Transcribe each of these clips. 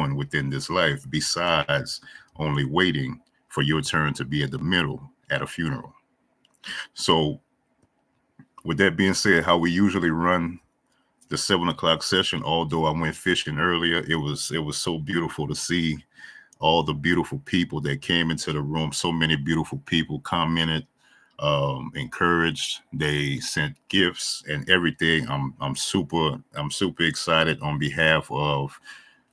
doing within this life besides only waiting for your turn to be at the middle at a funeral. So, with that being said, how we usually run the 7 o'clock session, although I went fishing earlier, it was so beautiful to see all the beautiful people that came into the room. So many beautiful people commented, encouraged. They sent gifts and everything. I'm super excited on behalf of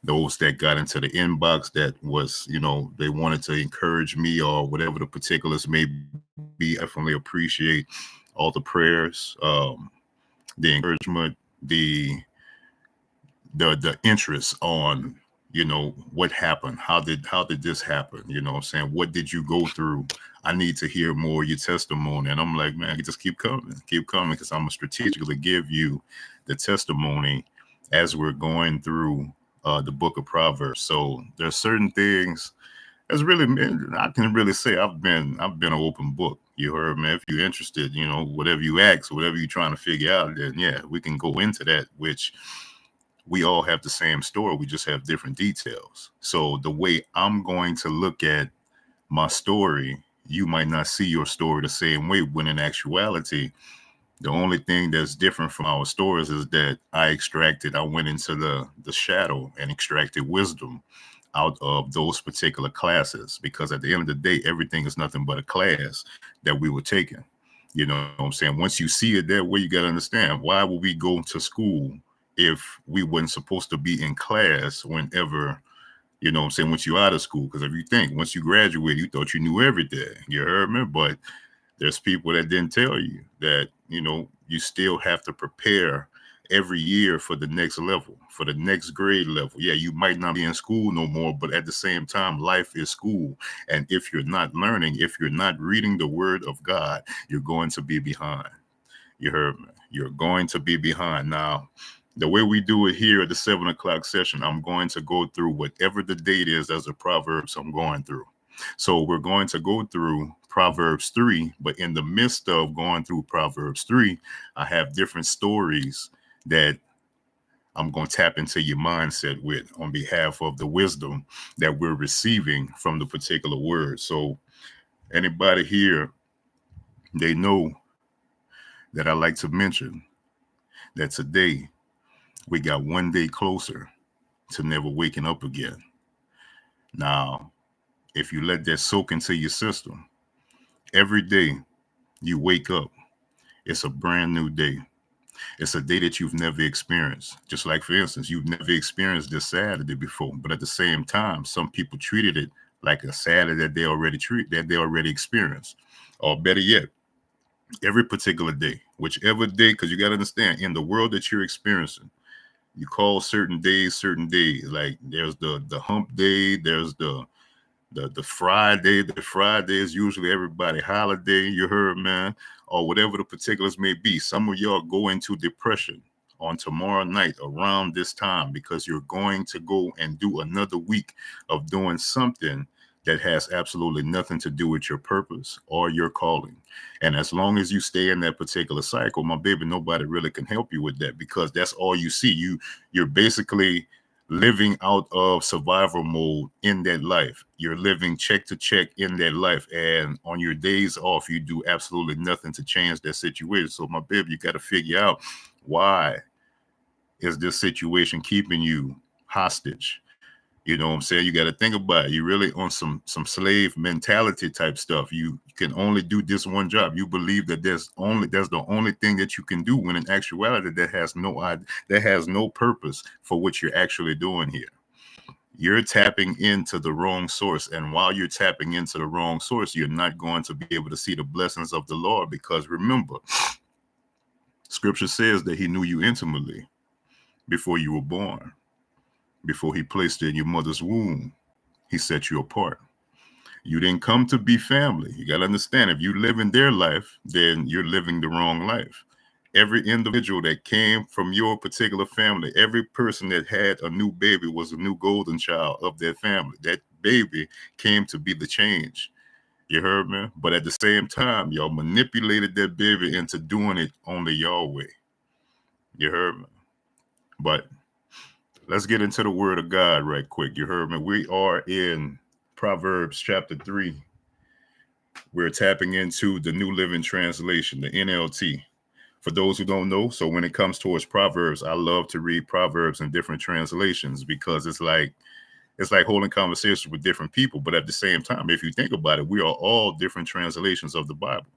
those that got into the inbox that was, they wanted to encourage me or whatever the particulars may be. I definitely appreciate all the prayers, the encouragement, the interest on, what happened, how did this happen, what I'm saying, what did you go through? I need to hear more of your testimony. And I'm like, man, just keep coming, because I'm gonna strategically give you the testimony as we're going through the book of Proverbs. So there's certain things that's really, man, I can really say I've been an open book. You heard me. If you're interested, whatever you ask, whatever you're trying to figure out, then yeah, we can go into that, which we all have the same story. We just have different details. So the way I'm going to look at my story, you might not see your story the same way, when in actuality, the only thing that's different from our stories is that I went into the shadow and extracted wisdom out of those particular classes, because at the end of the day, everything is nothing but a class that we were taking. You know what I'm saying? Once you see it that way, you got to understand, why would we go to school if we weren't supposed to be in class whenever, what I'm saying, once you're out of school? Because if you think, once you graduate, you thought you knew everything. You heard me? But there's people that didn't tell you that, you still have to prepare every year for the next level, for the next grade level. Yeah, you might not be in school no more, but at the same time, life is school. And if you're not learning, if you're not reading the word of God, you're going to be behind. You heard me? You're going to be behind. Now, the way we do it here at the 7 o'clock session, I'm going to go through whatever the date is as a Proverbs I'm going through. So we're going to go through Proverbs 3, but in the midst of going through Proverbs 3, I have different stories that I'm going to tap into your mindset with on behalf of the wisdom that we're receiving from the particular word. So anybody here, they know that I like to mention that today we got one day closer to never waking up again. Now, if you let that soak into your system, every day you wake up, it's a brand new day. It's a day that you've never experienced. Just like, for instance, you've never experienced this Saturday before, but at the same time, some people treated it like a Saturday that they already experienced. Or better yet, every particular day, whichever day, because you got to understand, in the world that you're experiencing, you call certain days certain days. Like there's the hump day, there's the Friday. The Friday is usually everybody holiday, you heard, man, or whatever the particulars may be. Some of y'all go into depression on tomorrow night around this time, because you're going to go and do another week of doing something that has absolutely nothing to do with your purpose or your calling. And as long as you stay in that particular cycle, my baby, nobody really can help you with that, because that's all you see. You're basically living out of survival mode in that life. You're living check to check in that life. And on your days off, you do absolutely nothing to change that situation. So my baby, you got to figure out, why is this situation keeping you hostage? You know what I'm saying? You got to think about it. You're really on some slave mentality type stuff. You can only do this one job. You believe that that's the only thing that you can do, when in actuality that has no purpose for what you're actually doing here. You're tapping into the wrong source, and while you're tapping into the wrong source, you're not going to be able to see the blessings of the Lord, because remember, Scripture says that He knew you intimately before you were born. Before He placed you in your mother's womb, He set you apart. You didn't come to be family. You got to understand, if you live in their life, then you're living the wrong life. Every individual that came from your particular family, every person that had a new baby was a new golden child of their family. That baby came to be the change. You heard me? But at the same time, y'all manipulated that baby into doing it only your way. You heard me? But Let's get into the word of God right quick. You heard me. We are in Proverbs chapter 3. We're tapping into the New Living Translation, the NLT. For those who don't know, so when it comes towards Proverbs, I love to read Proverbs in different translations because it's like holding conversations with different people. But at the same time, if you think about it, we are all different translations of the Bible.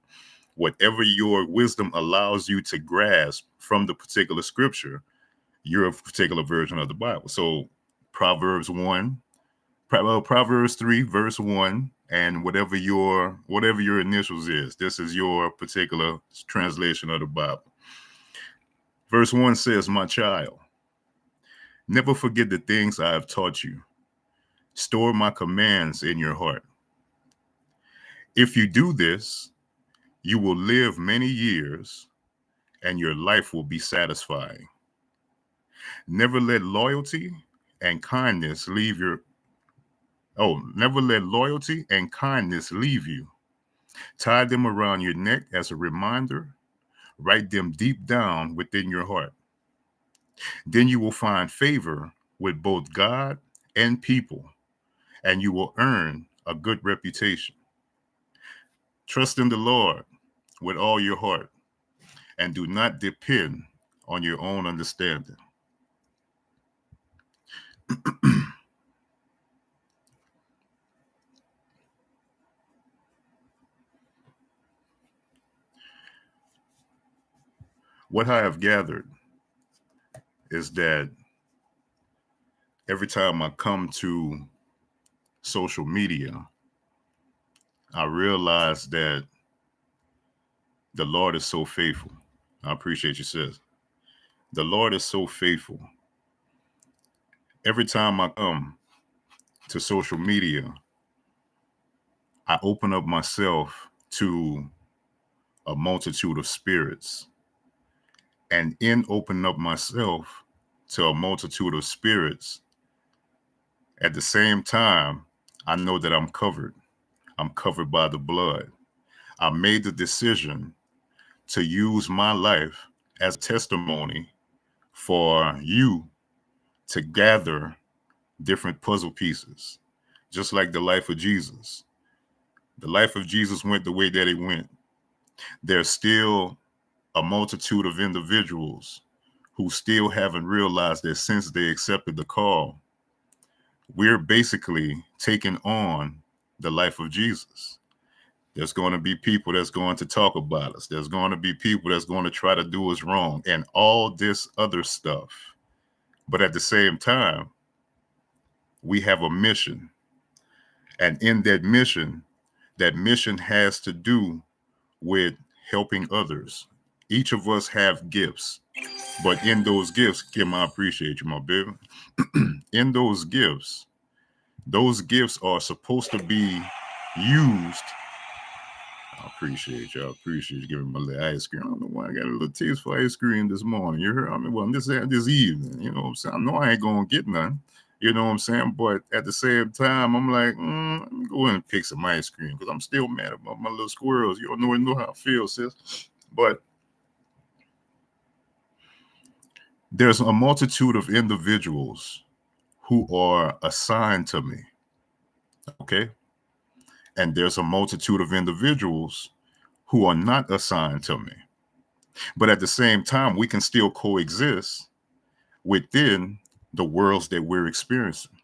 Whatever your wisdom allows you to grasp from the particular scripture, you're a particular version of the Bible. So Proverbs 3, verse 1, and whatever your initials is, this is your particular translation of the Bible. Verse 1 says, "My child, never forget the things I have taught you. Store my commands in your heart. If you do this, you will live many years and your life will be satisfying. Never let loyalty and kindness leave you. Tie them around your neck as a reminder. Write them deep down within your heart. Then you will find favor with both God and people, and you will earn a good reputation. Trust in the Lord with all your heart, and do not depend on your own understanding." What I have gathered is that every time I come to social media, I realize that the Lord is so faithful. I appreciate you, sis. The Lord is so faithful. Every time I come to social media, I open up myself to a multitude of spirits. And in opening up myself to a multitude of spirits, at the same time, I know that I'm covered. I'm covered by the blood. I made the decision to use my life as a testimony for you to gather different puzzle pieces, just like the life of Jesus. The life of Jesus went the way that it went. There's still a multitude of individuals who still haven't realized that since they accepted the call, we're basically taking on the life of Jesus. There's going to be people that's going to talk about us. There's going to be people that's going to try to do us wrong and all this other stuff. But at the same time, we have a mission. And in that mission has to do with helping others. Each of us have gifts. But in those gifts, Kim, I appreciate you, my baby. In those gifts are supposed to be used. I appreciate you. I appreciate you giving me my little ice cream. I don't know why I got a little taste for ice cream this morning. You heard? I mean, well, this evening. You know what I'm saying? I know I ain't going to get none. You know what I'm saying? But at the same time, I'm like, let me go in and pick some ice cream because I'm still mad about my little squirrels. You don't know how I feel, sis. But there's a multitude of individuals who are assigned to me. Okay? And there's a multitude of individuals who are not assigned to me. But at the same time, we can still coexist within the worlds that we're experiencing.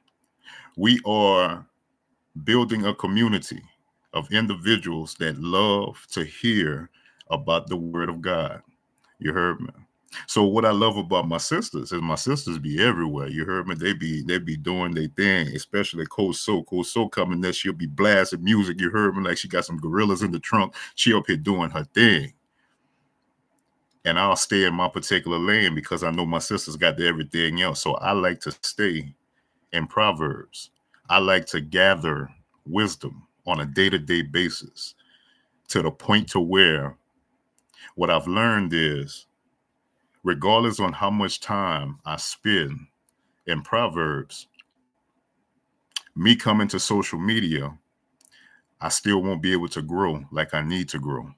We are building a community of individuals that love to hear about the word of God. You heard me? So what I love about my sisters is my sisters be everywhere. You heard me? They be doing their thing, especially Coach So. Coach So coming there, she'll be blasting music. You heard me? Like she got some gorillas in the trunk. She up here doing her thing. And I'll stay in my particular lane because I know my sisters got everything else. So I like to stay in Proverbs. I like to gather wisdom on a day-to-day basis to the point to where what I've learned is, regardless on how much time I spend in Proverbs, me coming to social media, I still won't be able to grow like I need to grow.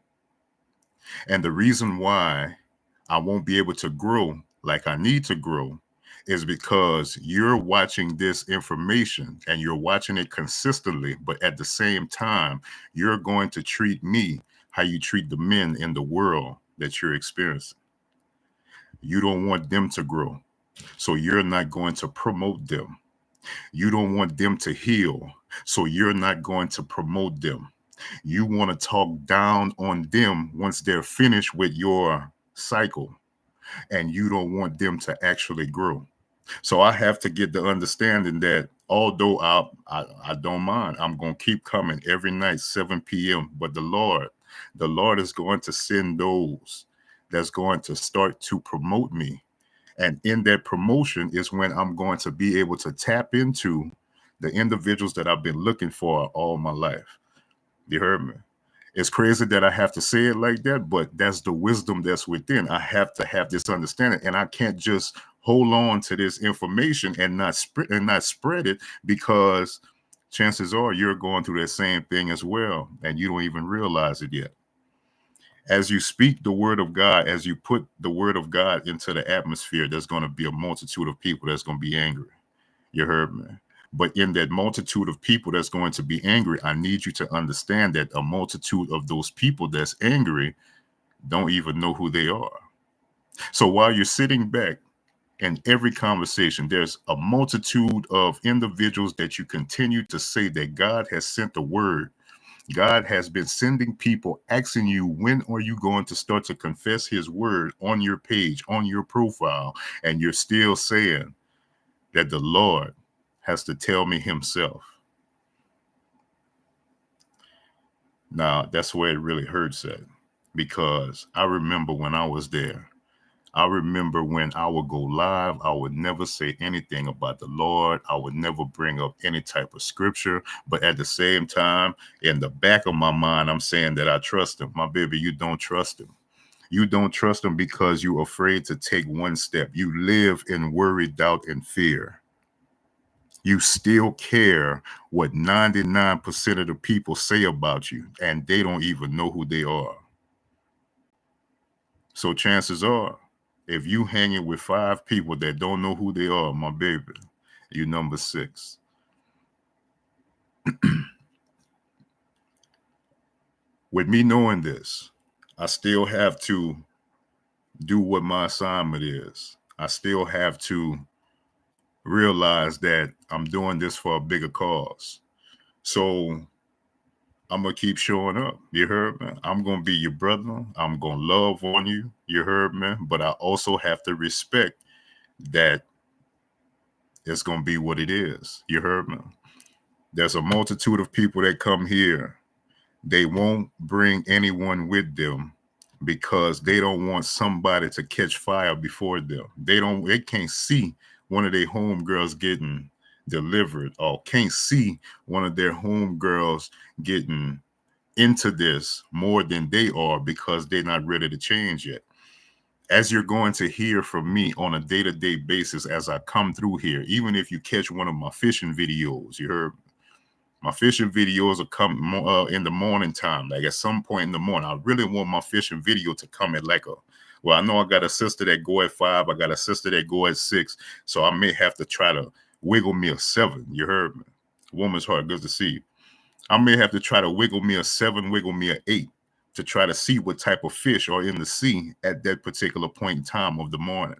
And the reason why I won't be able to grow like I need to grow is because you're watching this information and you're watching it consistently, but at the same time, you're going to treat me how you treat the men in the world that you're experiencing. You don't want them to grow, so you're not going to promote them. You don't want them to heal, so you're not going to promote them. You want to talk down on them once they're finished with your cycle, and you don't want them to actually grow. So I have to get the understanding that although I don't mind, I'm going to keep coming every night, 7 p.m. But the Lord is going to send those that's going to start to promote me. And in that promotion is when I'm going to be able to tap into the individuals that I've been looking for all my life. You heard me? It's crazy that I have to say it like that, but that's the wisdom that's within. I have to have this understanding, and I can't just hold on to this information and not spread it, because chances are you're going through that same thing as well, and you don't even realize it yet. As you speak the word of God, as you put the word of God into the atmosphere, there's going to be a multitude of people that's going to be angry. You heard me? But in that multitude of people that's going to be angry, I need you to understand that a multitude of those people that's angry don't even know who they are. So while you're sitting back in every conversation, there's a multitude of individuals that you continue to say that God has sent a word. God has been sending people asking you, when are you going to start to confess his word on your page, on your profile? And you're still saying that the Lord has to tell me himself. Now, that's where it really hurts at, because I remember when I was there. I remember when I would go live, I would never say anything about the Lord. I would never bring up any type of scripture. But at the same time, in the back of my mind, I'm saying that I trust him. My baby, you don't trust him. You don't trust him because you're afraid to take one step. You live in worry, doubt, and fear. You still care what 99% of the people say about you, and they don't even know who they are. So chances are, if you hanging with 5 people that don't know who they are, my baby, you number 6. With me knowing this, I still have to do what my assignment is. I still have to realize that I'm doing this for a bigger cause. So I'm going to keep showing up. You heard me? I'm going to be your brother. I'm going to love on you. You heard me? But I also have to respect that it's going to be what it is. You heard me? There's a multitude of people that come here. They won't bring anyone with them because they don't want somebody to catch fire before them. They can't see one of their homegirls getting delivered, or can't see one of their homegirls getting into this more than they are, because they're not ready to change yet. As you're going to hear from me on a day-to-day basis as I come through here, even if you catch one of my fishing videos, you heard my fishing videos will come in the morning time, like at some point in the morning. I really want my fishing video to come at well, I know I got a sister that go at 5. I got a sister that go at 6. So I may have to try to wiggle me a 7. You heard me? Woman's heart, good to see you. I may have to try to wiggle me a 7, wiggle me a 8 to try to see what type of fish are in the sea at that particular point in time of the morning.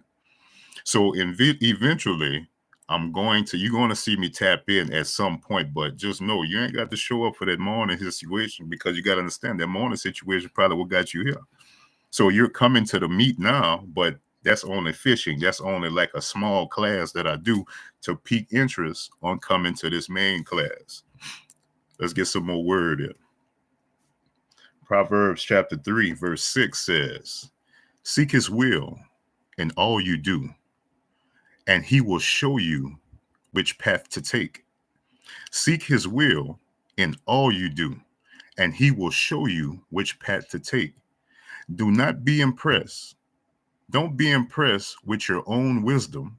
So eventually, you're going to see me tap in at some point, but just know you ain't got to show up for that morning situation, because you got to understand that morning situation probably what got you here. So you're coming to the meet now, but that's only fishing. That's only like a small class that I do to pique interest on coming to this main class. Let's get some more word in. Proverbs chapter 3, verse 6 says, "Seek his will in all you do, and he will show you which path to take." Seek his will in all you do, and he will show you which path to take. Do not be impressed. Don't be impressed with your own wisdom.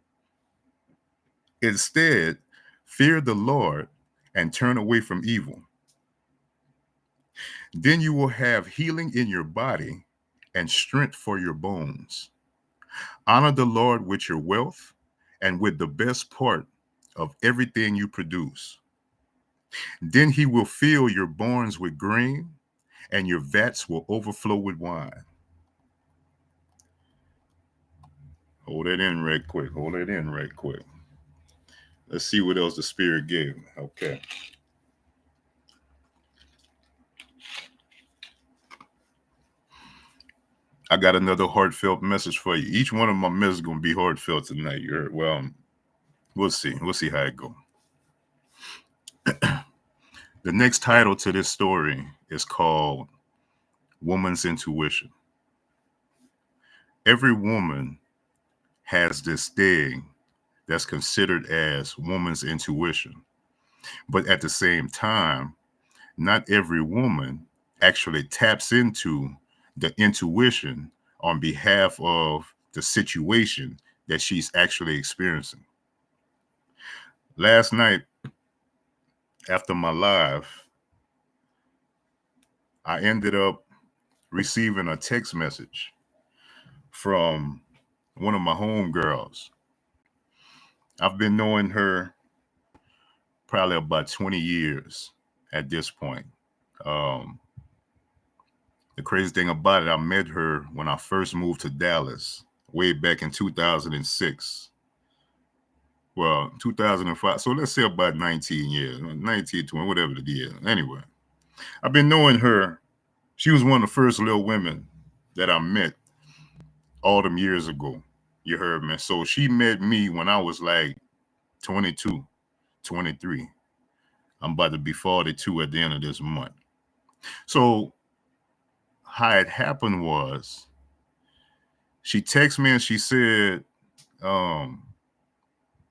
Instead, fear the Lord and turn away from evil. Then you will have healing in your body and strength for your bones. Honor the Lord with your wealth and with the best part of everything you produce. Then he will fill your barns with grain, and your vats will overflow with wine. Hold that in right quick. Hold that in right quick. Let's see what else the Spirit gave me. Okay. I got another heartfelt message for you. Each one of my messages is going to be heartfelt tonight. You heard? Well, we'll see. We'll see how it goes. The next title to this story is called Woman's Intuition. Every woman has this thing that's considered as woman's intuition. But at the same time, not every woman actually taps into the intuition on behalf of the situation that she's actually experiencing. Last night, after my live, I ended up receiving a text message from one of my homegirls. I've been knowing her probably about 20 years at this point. The crazy thing about it, I met her when I first moved to Dallas way back in 2006. Well, 2005. So let's say about 19 years, 19, 20, whatever the year. Anyway, I've been knowing her. She was one of the first little women that I met all them years ago. You heard me. So she met me when I was like 22, 23. I'm about to be 42 at the end of this month. So how it happened was she texted me and she said,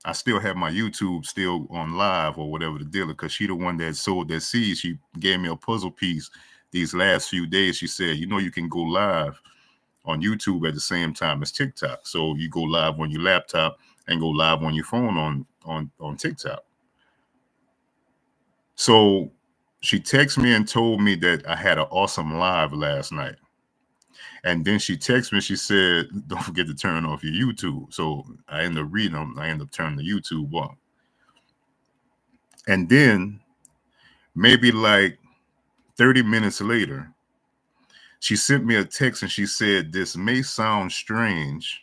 I still have my YouTube still on live or whatever the deal is, because she the one that sowed that seed. She gave me a puzzle piece these last few days. She said, you know, you can go live on YouTube at the same time as TikTok. So you go live on your laptop and go live on your phone on TikTok. So she texted me and told me that I had an awesome live last night. And then she texted me, she said, don't forget to turn off your YouTube. So I ended up reading them. I ended up turning the YouTube off. And then maybe like 30 minutes later, she sent me a text and she said, this may sound strange,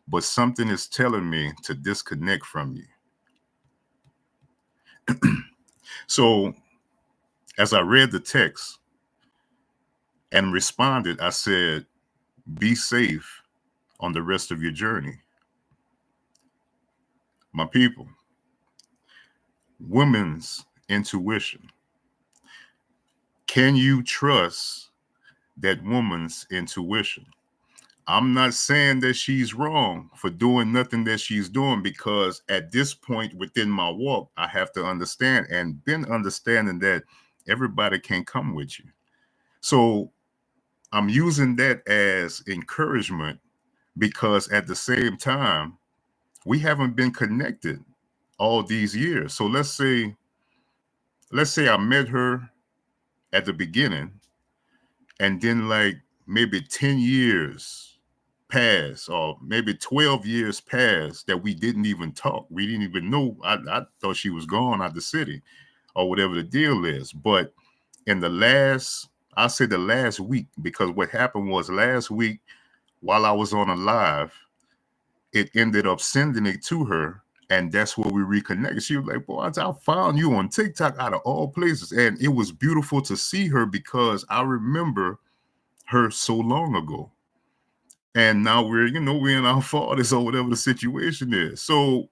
but something is telling me to disconnect from you. So as I read the text and responded, I said, be safe on the rest of your journey. My people, women's intuition. Can you trust that woman's intuition? I'm not saying that she's wrong for doing nothing that she's doing, because at this point within my walk, I have to understand and been understanding that everybody can't come with you. So I'm using that as encouragement, because at the same time, we haven't been connected all these years. So let's say I met her at the beginning, and then like maybe 10 years passed, or maybe 12 years passed that we didn't even talk. We didn't even know. I thought she was gone out the city or whatever the deal is. But in I'll say the last week, because what happened was last week while I was on a live, it ended up sending it to her, and that's where we reconnected. She was like, boy, I found you on TikTok out of all places. And it was beautiful to see her, because I remember her so long ago. And now we're in our 40s or whatever the situation is. So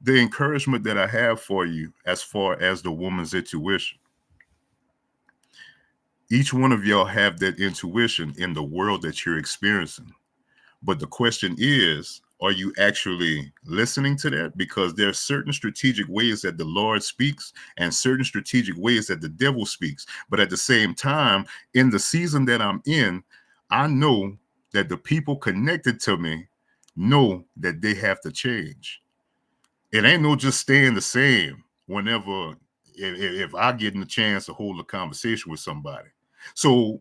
the encouragement that I have for you as far as the woman's intuition, each one of y'all have that intuition in the world that you're experiencing. But the question is, are you actually listening to that? Because there are certain strategic ways that the Lord speaks and certain strategic ways that the devil speaks. But at the same time, in the season that I'm in, I know that the people connected to me know that they have to change. It ain't no just staying the same whenever, if I get in the chance to hold a conversation with somebody. So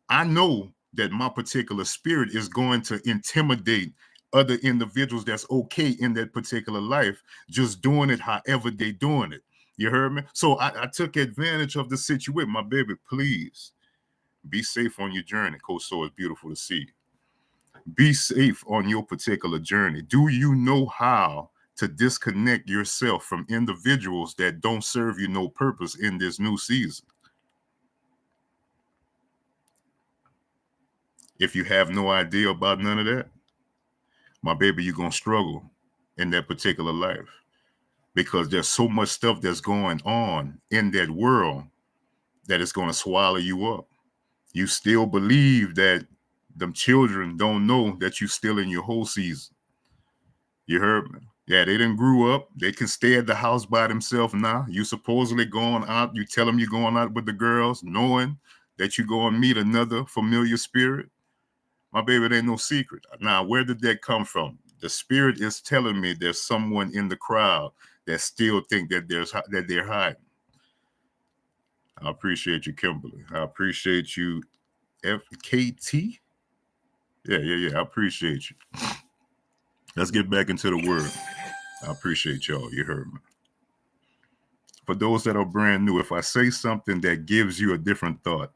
I know that my particular spirit is going to intimidate other individuals that's okay in that particular life, just doing it however they doing it. You heard me? So I took advantage of the situation. My baby, please be safe on your journey. Coach So, it's beautiful to see. Be safe on your particular journey. Do you know how to disconnect yourself from individuals that don't serve you no purpose in this new season? If you have no idea about none of that, my baby, you're going to struggle in that particular life, because there's so much stuff that's going on in that world that it's going to swallow you up. You still believe that them children don't know that you still in your whole season. You heard me? Yeah, they didn't grew up. They can stay at the house by themselves now. You supposedly going out. You tell them you're going out with the girls, knowing that you go and meet another familiar spirit. My baby, it ain't no secret. Now, where did that come from? The spirit is telling me there's someone in the crowd that still think that they're hiding. I appreciate you, Kimberly. I appreciate you, FKT. Yeah. I appreciate you. Let's get back into the word. I appreciate y'all. You heard me. For those that are brand new, if I say something that gives you a different thought,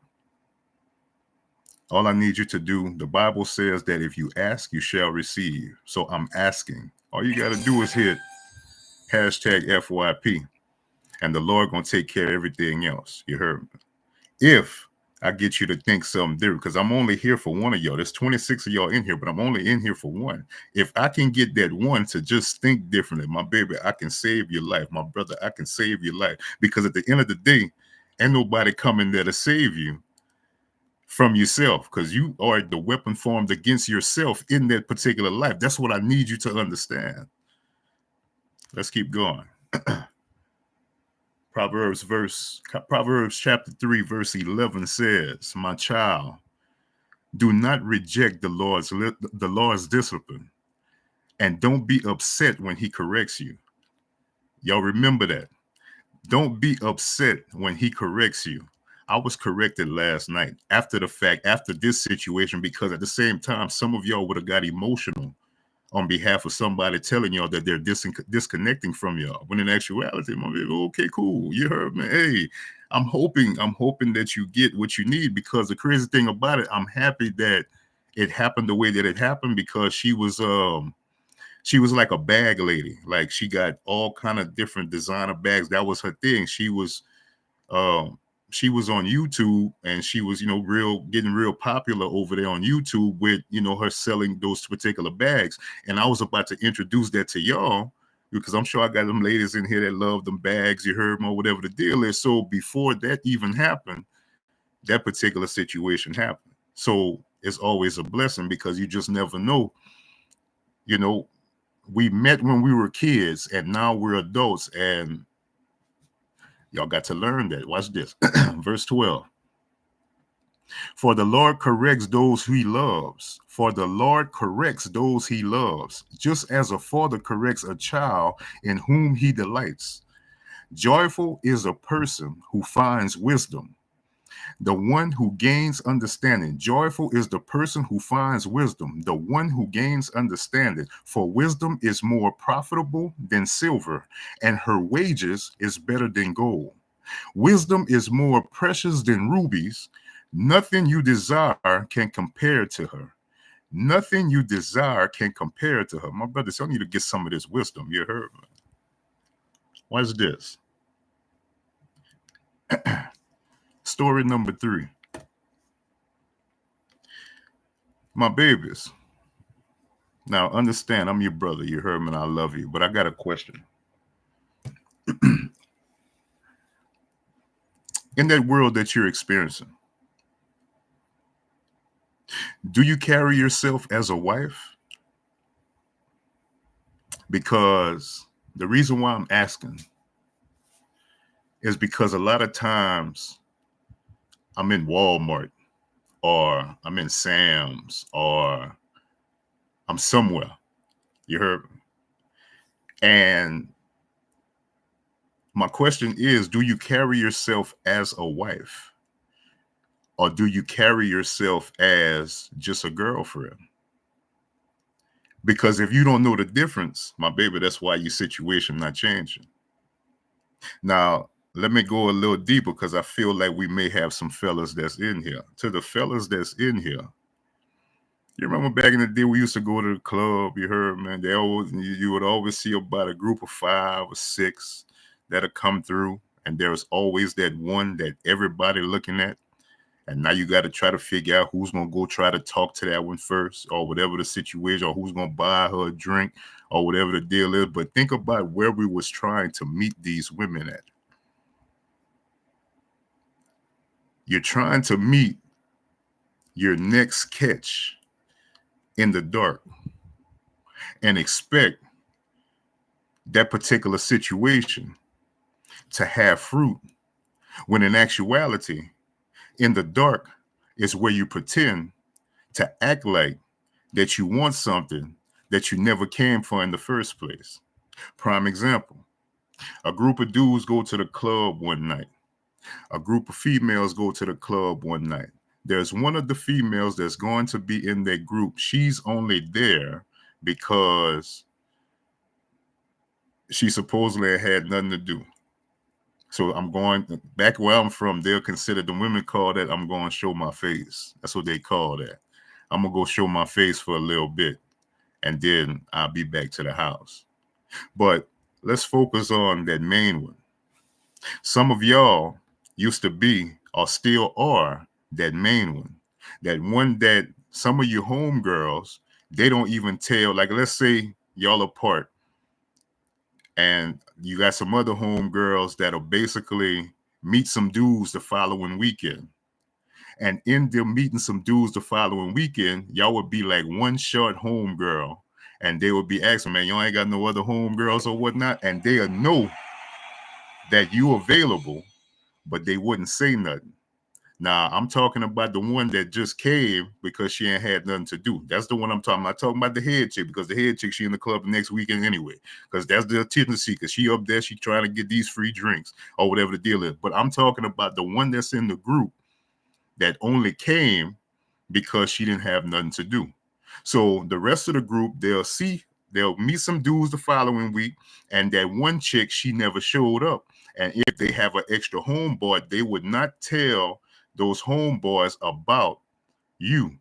all I need you to do, the Bible says that if you ask, you shall receive. So I'm asking. All you got to do is hit hashtag FYP, and the Lord going to take care of everything else. You heard me? If I get you to think something different, because I'm only here for one of y'all. There's 26 of y'all in here, but I'm only in here for one. If I can get that one to just think differently, my baby, I can save your life. My brother, I can save your life. Because at the end of the day, ain't nobody coming there to save you from yourself, because you are the weapon formed against yourself in that particular life. That's what I need you to understand. Let's keep going. Proverbs chapter 3, verse 11 says, my child, do not reject the Lord's discipline, and don't be upset when he corrects you. Y'all remember that. Don't be upset when he corrects you. I was corrected last night after the fact, after this situation, because at the same time, some of y'all would have got emotional on behalf of somebody telling y'all that they're disconnecting from y'all. When in actuality, my baby, okay, cool. You heard me. Hey, I'm hoping that you get what you need, because the crazy thing about it, I'm happy that it happened the way that it happened, because she was like a bag lady. Like, she got all kind of different designer bags. That was her thing. She was on YouTube, and she was, getting real popular over there on YouTube with, her selling those particular bags. And I was about to introduce that to y'all, because I'm sure I got them ladies in here that love them bags. You heard me, or whatever the deal is. So before that even happened, that particular situation happened. So it's always a blessing, because you just never know. We met when we were kids, and now we're adults, and y'all got to learn that. Watch this. Verse 12. For the Lord corrects those he loves. For the Lord corrects those he loves, just as a father corrects a child in whom he delights. Joyful is a person who finds wisdom, the one who gains understanding. Joyful is the person who finds wisdom, the one who gains understanding. For wisdom is more profitable than silver, and her wages is better than gold. Wisdom is more precious than rubies. Nothing you desire can compare to her. Nothing you desire can compare to her. My brothers, y'all need to get some of this wisdom. You heard me? What's this? Story number 3. My babies. Now, understand, I'm your brother. You heard me, and I love you. But I got a question. In that world that you're experiencing, do you carry yourself as a wife? Because the reason why I'm asking is because a lot of times I'm in Walmart, or I'm in Sam's, or I'm somewhere. You heard me? And my question is, do you carry yourself as a wife? Or do you carry yourself as just a girlfriend? Because if you don't know the difference, my baby, that's why your situation not changing. Now, let me go a little deeper because I feel like we may have some fellas that's in here. To the fellas that's in here, you remember back in the day we used to go to the club, you heard, man, they always you would always see about a group of 5 or 6 that'll come through, and there's always that one that everybody looking at. And now you got to try to figure out who's going to go try to talk to that one first, or whatever the situation, or who's going to buy her a drink, or whatever the deal is. But think about where we was trying to meet these women at. You're trying to meet your next catch in the dark and expect that particular situation to have fruit, when in actuality, in the dark is where you pretend to act like that you want something that you never came for in the first place. Prime example, a group of dudes go to the club one night. A group of females go to the club one night. There's one of the females that's going to be in that group. She's only there because she supposedly had nothing to do. So I'm going back where I'm from. They'll consider, the women call that, I'm going to show my face. That's what they call that. I'm going to go show my face for a little bit, and then I'll be back to the house. But let's focus on that main one. Some of y'all used to be, or still are, that main one. That one that some of you homegirls, they don't even tell. Like, let's say y'all apart, and you got some other homegirls that'll basically meet some dudes the following weekend. And in them meeting some dudes the following weekend, y'all would be like one short homegirl. And they would be asking, man, you ain't got no other homegirls or whatnot. And they'll know that you available, but they wouldn't say nothing. Now, I'm talking about the one that just came because she ain't had nothing to do. That's the one I'm talking about. I'm talking about the head chick, because the head chick, she in the club the next weekend anyway, because that's the tendency, because she up there, she trying to get these free drinks or whatever the deal is. But I'm talking about the one that's in the group that only came because she didn't have nothing to do. So the rest of the group, they'll meet some dudes the following week, and that one chick, she never showed up. And if they have an extra homeboy, they would not tell those homeboys about you.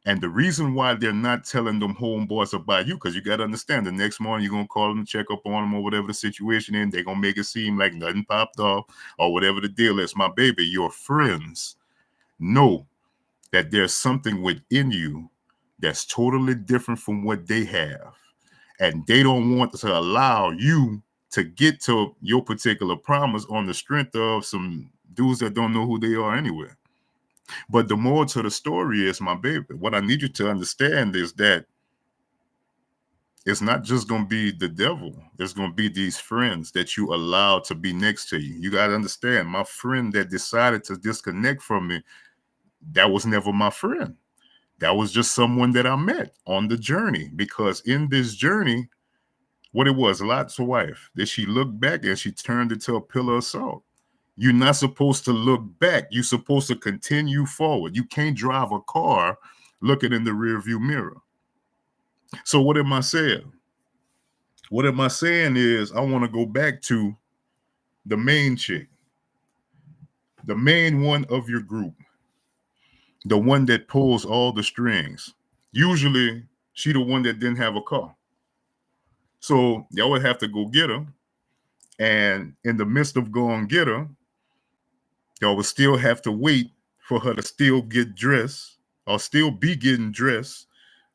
And the reason why they're not telling them homeboys about you, because you got to understand, the next morning you're going to call them, check up on them, or whatever the situation is. They're going to make it seem like nothing popped off or whatever the deal is. My baby, your friends know that there's something within you that's totally different from what they have. And they don't want to allow you to get to your particular promise on the strength of some dudes that don't know who they are anyway. But the more to the story is, my baby, what I need you to understand is that it's not just going to be the devil. There's going to be these friends that you allow to be next to you. You got to understand, my friend that decided to disconnect from me, that was never my friend. That was just someone that I met on the journey, because in this journey, what it was, Lot's wife, that she looked back and she turned into a pillar of salt. You're not supposed to look back. You're supposed to continue forward. You can't drive a car looking in the rearview mirror. So what am I saying? What am I saying is, I want to go back to the main chick, the main one of your group, the one that pulls all the strings. Usually, she the one that didn't have a car. So y'all would have to go get her. And in the midst of going get her, y'all would still have to wait for her to still get dressed, or still be getting dressed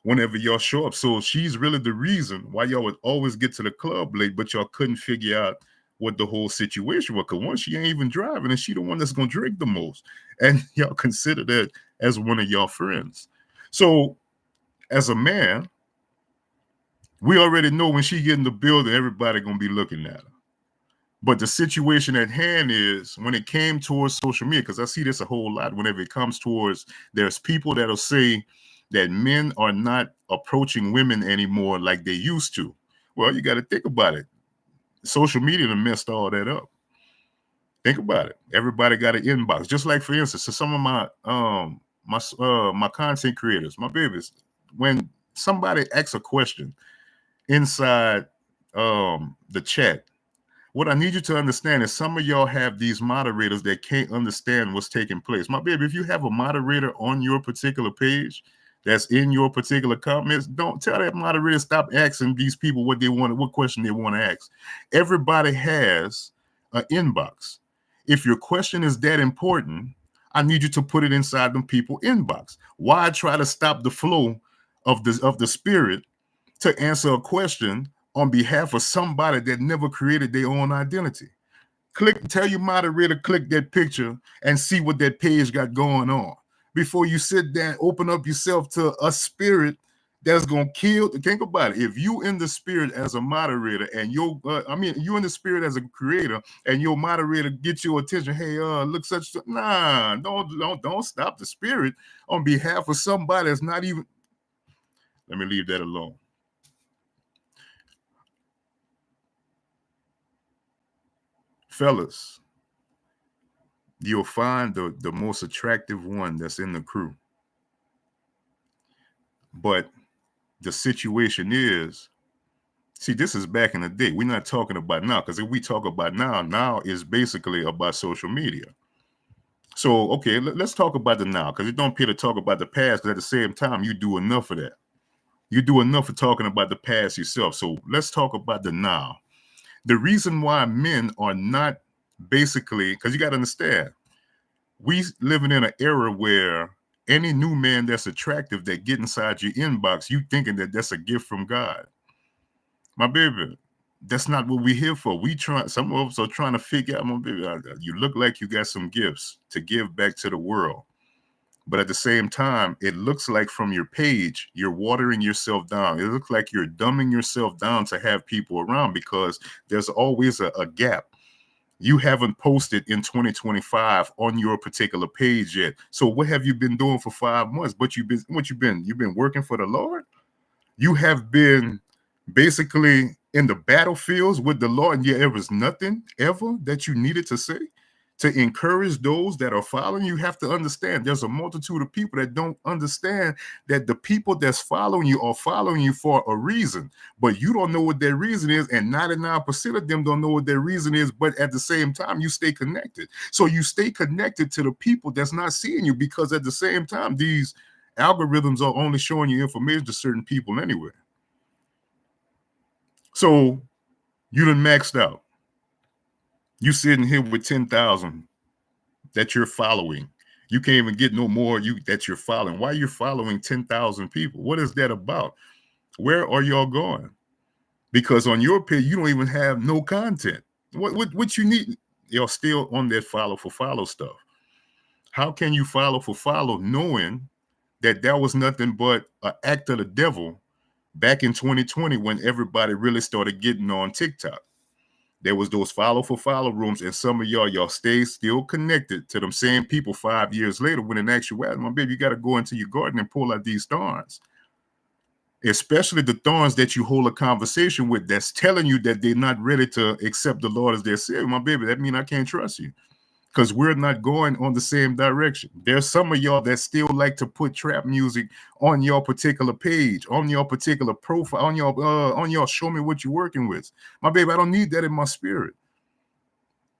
whenever y'all show up. So she's really the reason why y'all would always get to the club late, but y'all couldn't figure out what the whole situation was. Because one, she ain't even driving, and she the one that's going to drink the most. And y'all consider that as one of y'all friends. So as a man, we already know when she get in the building, everybody going to be looking at her. But the situation at hand is, when it came towards social media, because I see this a whole lot, whenever it comes towards, there's people that'll say that men are not approaching women anymore like they used to. Well, you got to think about it. Social media done messed all that up. Think about it. Everybody got an inbox. Just like, for instance, so some of my content creators, my babies, when somebody asks a question inside the chat. What I need you to understand is some of y'all have these moderators that can't understand what's taking place. My baby, if you have a moderator on your particular page that's in your particular comments, don't tell that moderator stop asking these people what they want, what question they want to ask. Everybody has an inbox. If your question is that important, I need you to put it inside them people inbox. Why try to stop the flow of the spirit to answer a question on behalf of somebody that never created their own identity? Tell your moderator, click that picture and see what that page got going on before you sit there, open up yourself to a spirit that's gonna kill. Think about it. If you in the spirit as a moderator and you in the spirit as a creator and your moderator gets your attention, hey, look such. Nah, don't stop the spirit on behalf of somebody that's not even. Let me leave that alone. Fellas, you'll find the most attractive one that's in the crew. But the situation is, see, this is back in the day. We're not talking about now, because if we talk about now is basically about social media. So, okay, let's talk about the now, because it don't appear to talk about the past, because at the same time, you do enough of that. You do enough of talking about the past yourself. So let's talk about the now. The reason why men are not basically, because you got to understand, we living in an era where any new man that's attractive that get inside your inbox, you thinking that that's a gift from God. My baby, that's not what we're here for. Some of us are trying to figure out, my baby, you look like you got some gifts to give back to the world. But at the same time, it looks like from your page, you're watering yourself down. It looks like you're dumbing yourself down to have people around, because there's always a gap. You haven't posted in 2025 on your particular page yet. So what have you been doing for 5 months? You've been working for the Lord? You have been basically in the battlefields with the Lord, and yet there was nothing ever that you needed to say to encourage those that are following. You have to understand there's a multitude of people that don't understand that the people that's following you are following you for a reason, but you don't know what their reason is, and 99% of them don't know what their reason is. But at the same time, you stay connected. So you stay connected to the people that's not seeing you, because at the same time, these algorithms are only showing you information to certain people anyway. So you done maxed out. You sitting here with 10,000 that you're following. You can't even get no more that you're following. Why are you following 10,000 people? What is that about? Where are y'all going? Because on your page, you don't even have no content. What you need? You're still on that follow for follow stuff. How can you follow for follow knowing that was nothing but an act of the devil back in 2020 when everybody really started getting on TikTok? There was those follow for follow rooms, and some of y'all stay still connected to them same people 5 years later, when in actuality, my baby, you got to go into your garden and pull out these thorns. Especially the thorns that you hold a conversation with that's telling you that they're not ready to accept the Lord as their Savior. My baby, that means I can't trust you, because we're not going on the same direction. There's some of y'all that still like to put trap music on your particular page, on your particular profile, on your show me what you're working with. My baby, I don't need that in my spirit.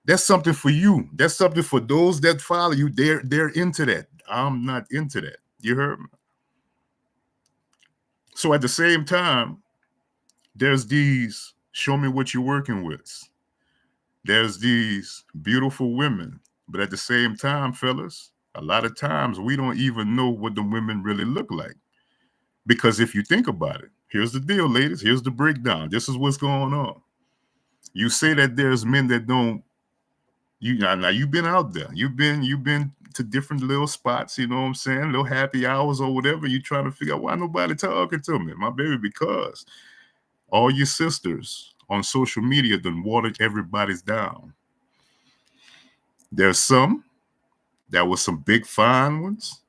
That's something for you. That's something for those that follow you. They're into that. I'm not into that. You heard me? So at the same time, there's these show me what you're working with. There's these beautiful women. But at the same time, fellas, a lot of times we don't even know what the women really look like. Because if you think about it, here's the deal, ladies. Here's the breakdown. This is what's going on. You say that there's men that don't. Now you've been out there. You've been to different little spots, you know what I'm saying? Little happy hours or whatever. You trying to figure out why nobody talking to me, my baby, because all your sisters on social media done watered everybody's down. There's some that was some big fine ones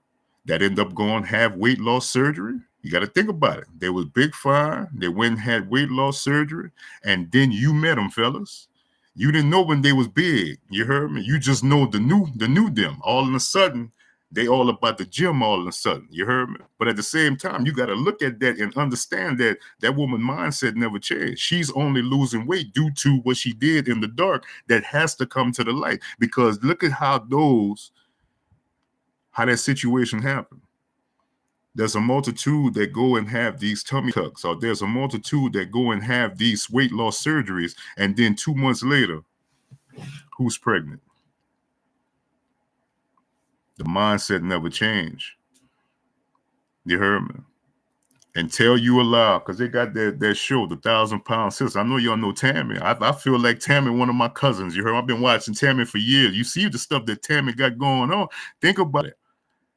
that end up going have weight loss surgery. You got to think about it. They was big fine. They went and had weight loss surgery, and then you met them, fellas. You didn't know when they was big. You heard me? You just know the new them. All of a sudden, They all about the gym all of a sudden. You heard me? But at the same time, you got to look at that and understand that that woman mindset never changed. She's only losing weight due to what she did in the dark that has to come to the light. Because look at how that situation happened. There's a multitude that go and have these tummy tucks, or there's a multitude that go and have these weight loss surgeries, and then 2 months later, who's pregnant? The mindset never changed. You heard me? Until you allow, because they got that show, the 1,000-Pound Sister. I know y'all know Tammy. I feel like Tammy, one of my cousins. You heard? I've been watching Tammy for years. You see the stuff that Tammy got going on. Think about it.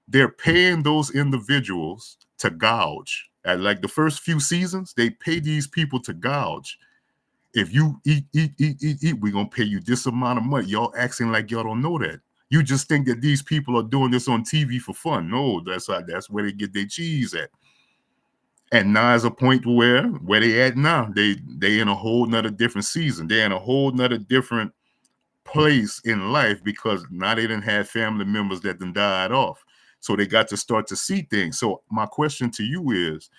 They're paying those individuals to gouge. At like the first few seasons, they pay these people to gouge. If you eat, we're going to pay you this amount of money. Y'all acting like y'all don't know that. You just think that these people are doing this on TV for fun. No, that's where they get their cheese at. And now is a point where they at now. They in a whole nother different season. They're in a whole nother different place in life because now they didn't have family members that then died off. So they got to start to see things. So my question to you is,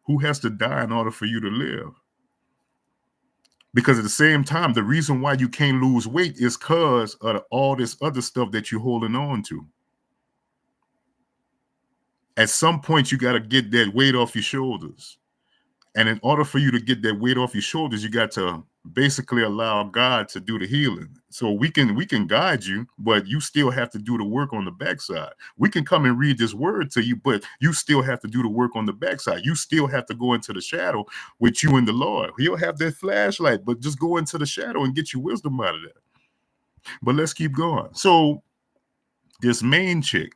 who has to die in order for you to live? Because at the same time, the reason why you can't lose weight is because of all this other stuff that you're holding on to. At some point, you got to get that weight off your shoulders. And in order for you to get that weight off your shoulders, you got to basically allow God to do the healing. So we can guide you, but you still have to do the work on the backside. We can come and read this word to you, but you still have to do the work on the backside. You still have to go into the shadow with you and the Lord. He'll have that flashlight, but just go into the shadow and get your wisdom out of that. But let's keep going. So this main chick,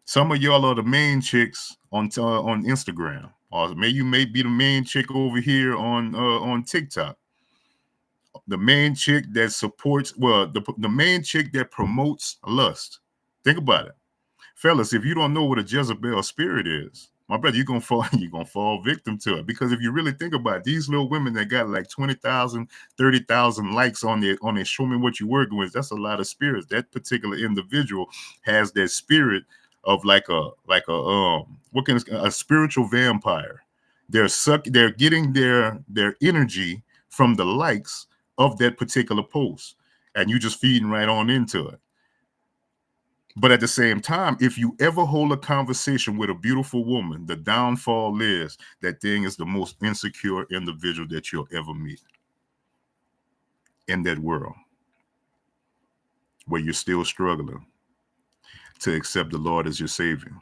some of y'all are the main chicks on Instagram, or you may be the main chick over here on TikTok. The main chick that supports, the main chick that promotes lust. Think about it, fellas. If you don't know what a Jezebel spirit is, my brother, you're gonna fall victim to it. Because if you really think about it, these little women that got like 20,000, 30,000 likes on their show me what you're working with, that's a lot of spirits. That particular individual has that spirit of like a spiritual vampire. They're getting their energy from the likes of that particular post, and you just feeding right on into it. But at the same time, if you ever hold a conversation with a beautiful woman, the downfall is that thing is the most insecure individual that you'll ever meet in that world, where you're still struggling to accept the Lord as your Savior,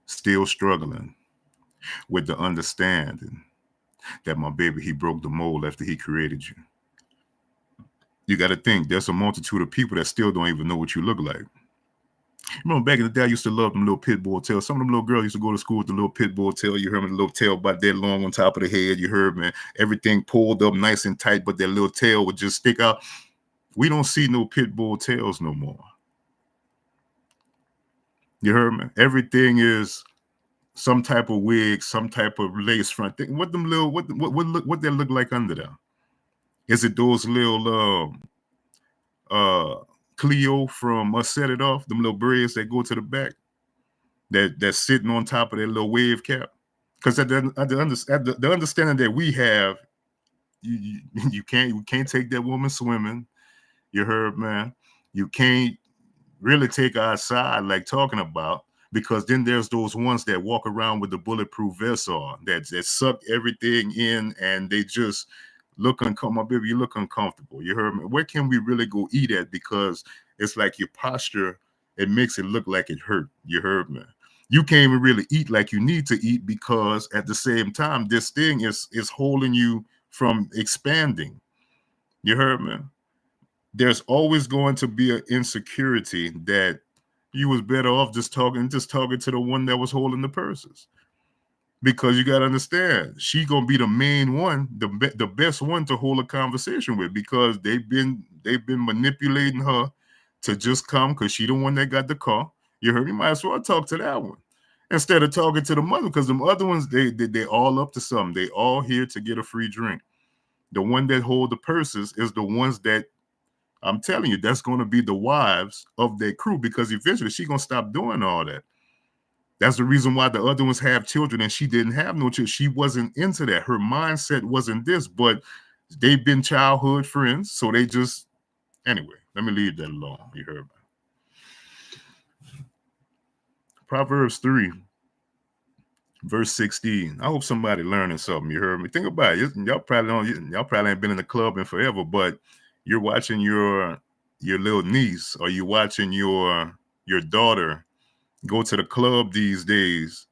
still struggling with the understanding that my baby, he broke the mold after he created you. You got to think there's a multitude of people that still don't even know what you look like. Remember back in the day, I used to love them little pit bull tails. Some of them little girls used to go to school with the little pit bull tail. You heard me, the little tail about that long on top of the head. You heard me, everything pulled up nice and tight, but that little tail would just stick out. We don't see no pit bull tails no more. You heard me? Everything is some type of wig, some type of lace front thing. What them little, what they look like under there? Is it those little Cleo from Set It Off, them little braids that go to the back, that's sitting on top of that little wave cap? Because the understanding that we have, you can't take that woman swimming. You heard, man? You can't really take her outside like talking about, because then there's those ones that walk around with the bulletproof vest on that suck everything in, and they just look uncomfortable. Baby, you look uncomfortable. You heard me? Where can we really go eat at? Because it's like your posture, it makes it look like it hurt. You heard me? You can't even really eat like you need to eat, because at the same time, this thing is holding you from expanding. You heard me? There's always going to be an insecurity that you was better off just talking to the one that was holding the purses. Because you got to understand, she gonna be the main one, the best one to hold a conversation with, because they've been manipulating her to just come because she the one that got the car. You heard me? Might as well talk to that one instead of talking to the mother, because them other ones they all up to something. They all here to get a free drink. The one that hold the purses is the ones that I'm telling you, that's going to be the wives of their crew, because eventually she's going to stop doing all that. That's the reason why the other ones have children and she didn't have no children. She wasn't into that. Her mindset wasn't this, but they've been childhood friends. So they just, anyway, let me leave that alone. You heard me. Proverbs 3, verse 16. I hope somebody learning something. You heard me. Think about it. Y'all probably ain't been in the club in forever, but you're watching your little niece, or you're watching your daughter go to the club these days,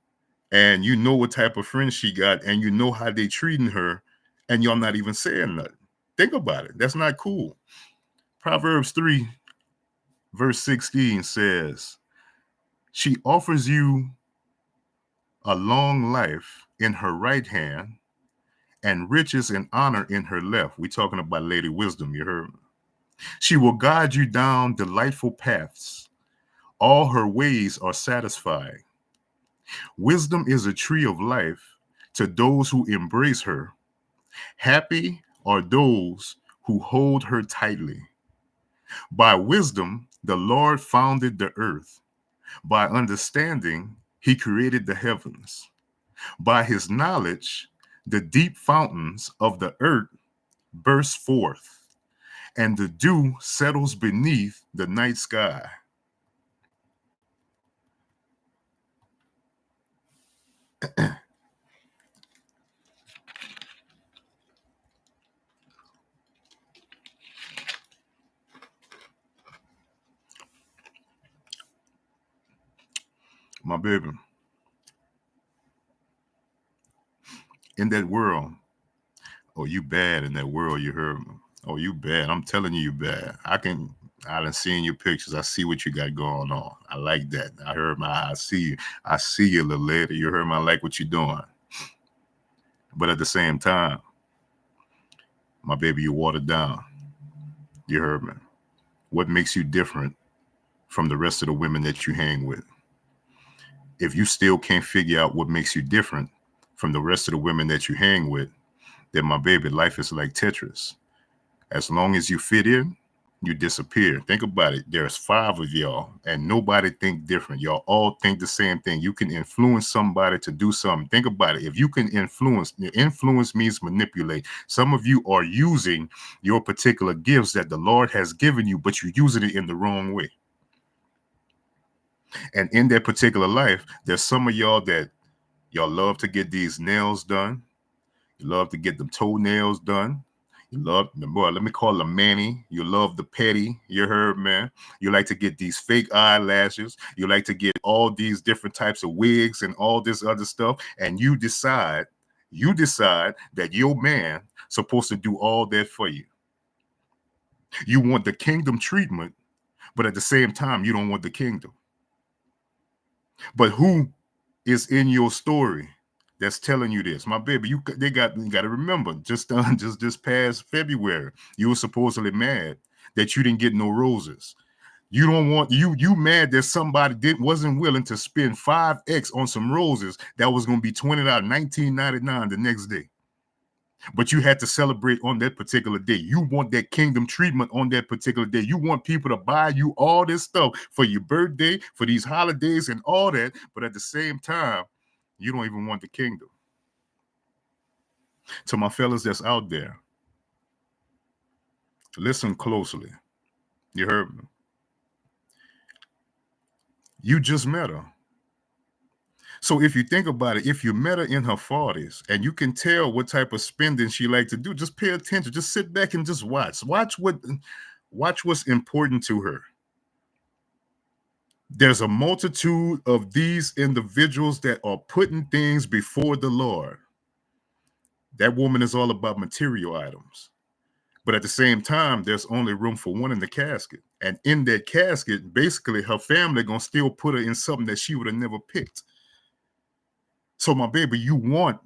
and you know what type of friends she got, and you know how they treating her, and y'all not even saying nothing. Think about it. That's not cool. Proverbs 3, verse 16 says, she offers you a long life in her right hand and riches and honor in her left. We're talking about Lady Wisdom, you heard me. She will guide you down delightful paths. All her ways are satisfying. Wisdom is a tree of life to those who embrace her. Happy are those who hold her tightly. By wisdom, the Lord founded the earth. By understanding, he created the heavens. By his knowledge, the deep fountains of the earth burst forth, and the dew settles beneath the night sky. My baby, in that world, oh, you bad in that world, you heard me. Oh, you bad. I'm telling you, you bad. I done seen your pictures. I see what you got going on. I like that. I see you. I see you, little lady. You heard me. I like what you're doing. But at the same time, my baby, you watered down. You heard me. What makes you different from the rest of the women that you hang with? If you still can't figure out what makes you different from the rest of the women that you hang with, then my baby, life is like Tetris. As long as you fit in, you disappear. Think about it. There's 5 of y'all and nobody think different. Y'all all think the same thing. You can influence somebody to do something. Think about it. If you can influence means manipulate. Some of you are using your particular gifts that the Lord has given you, but you're using it in the wrong way. And in that particular life, there's some of y'all that y'all love to get these nails done. You love to get them toenails done. You love, boy, let me call them Manny. You love the petty. You heard, man. You like to get these fake eyelashes. You like to get all these different types of wigs and all this other stuff. And you decide that your man supposed to do all that for you. You want the kingdom treatment, but at the same time, you don't want the kingdom. But who is in your story that's telling you this? My baby, you got to remember, just this past February, you were supposedly mad that you didn't get no roses. You don't want you mad that somebody wasn't willing to spend 5x on some roses that was going to be $20, $19.99 the next day. But you had to celebrate on that particular day. You want that kingdom treatment on that particular day. You want people to buy you all this stuff for your birthday, for these holidays and all that. But at the same time, you don't even want the kingdom. To my fellas that's out there, listen closely. You heard me. You just met her. So if you think about it, if you met her in her 40s and you can tell what type of spending she like to do, just pay attention. Just sit back and just watch. Watch what's important to her. There's a multitude of these individuals that are putting things before the Lord. That woman is all about material items. But at the same time, there's only room for one in the casket. And in that casket, basically her family gonna still put her in something that she would have never picked. So my baby, you want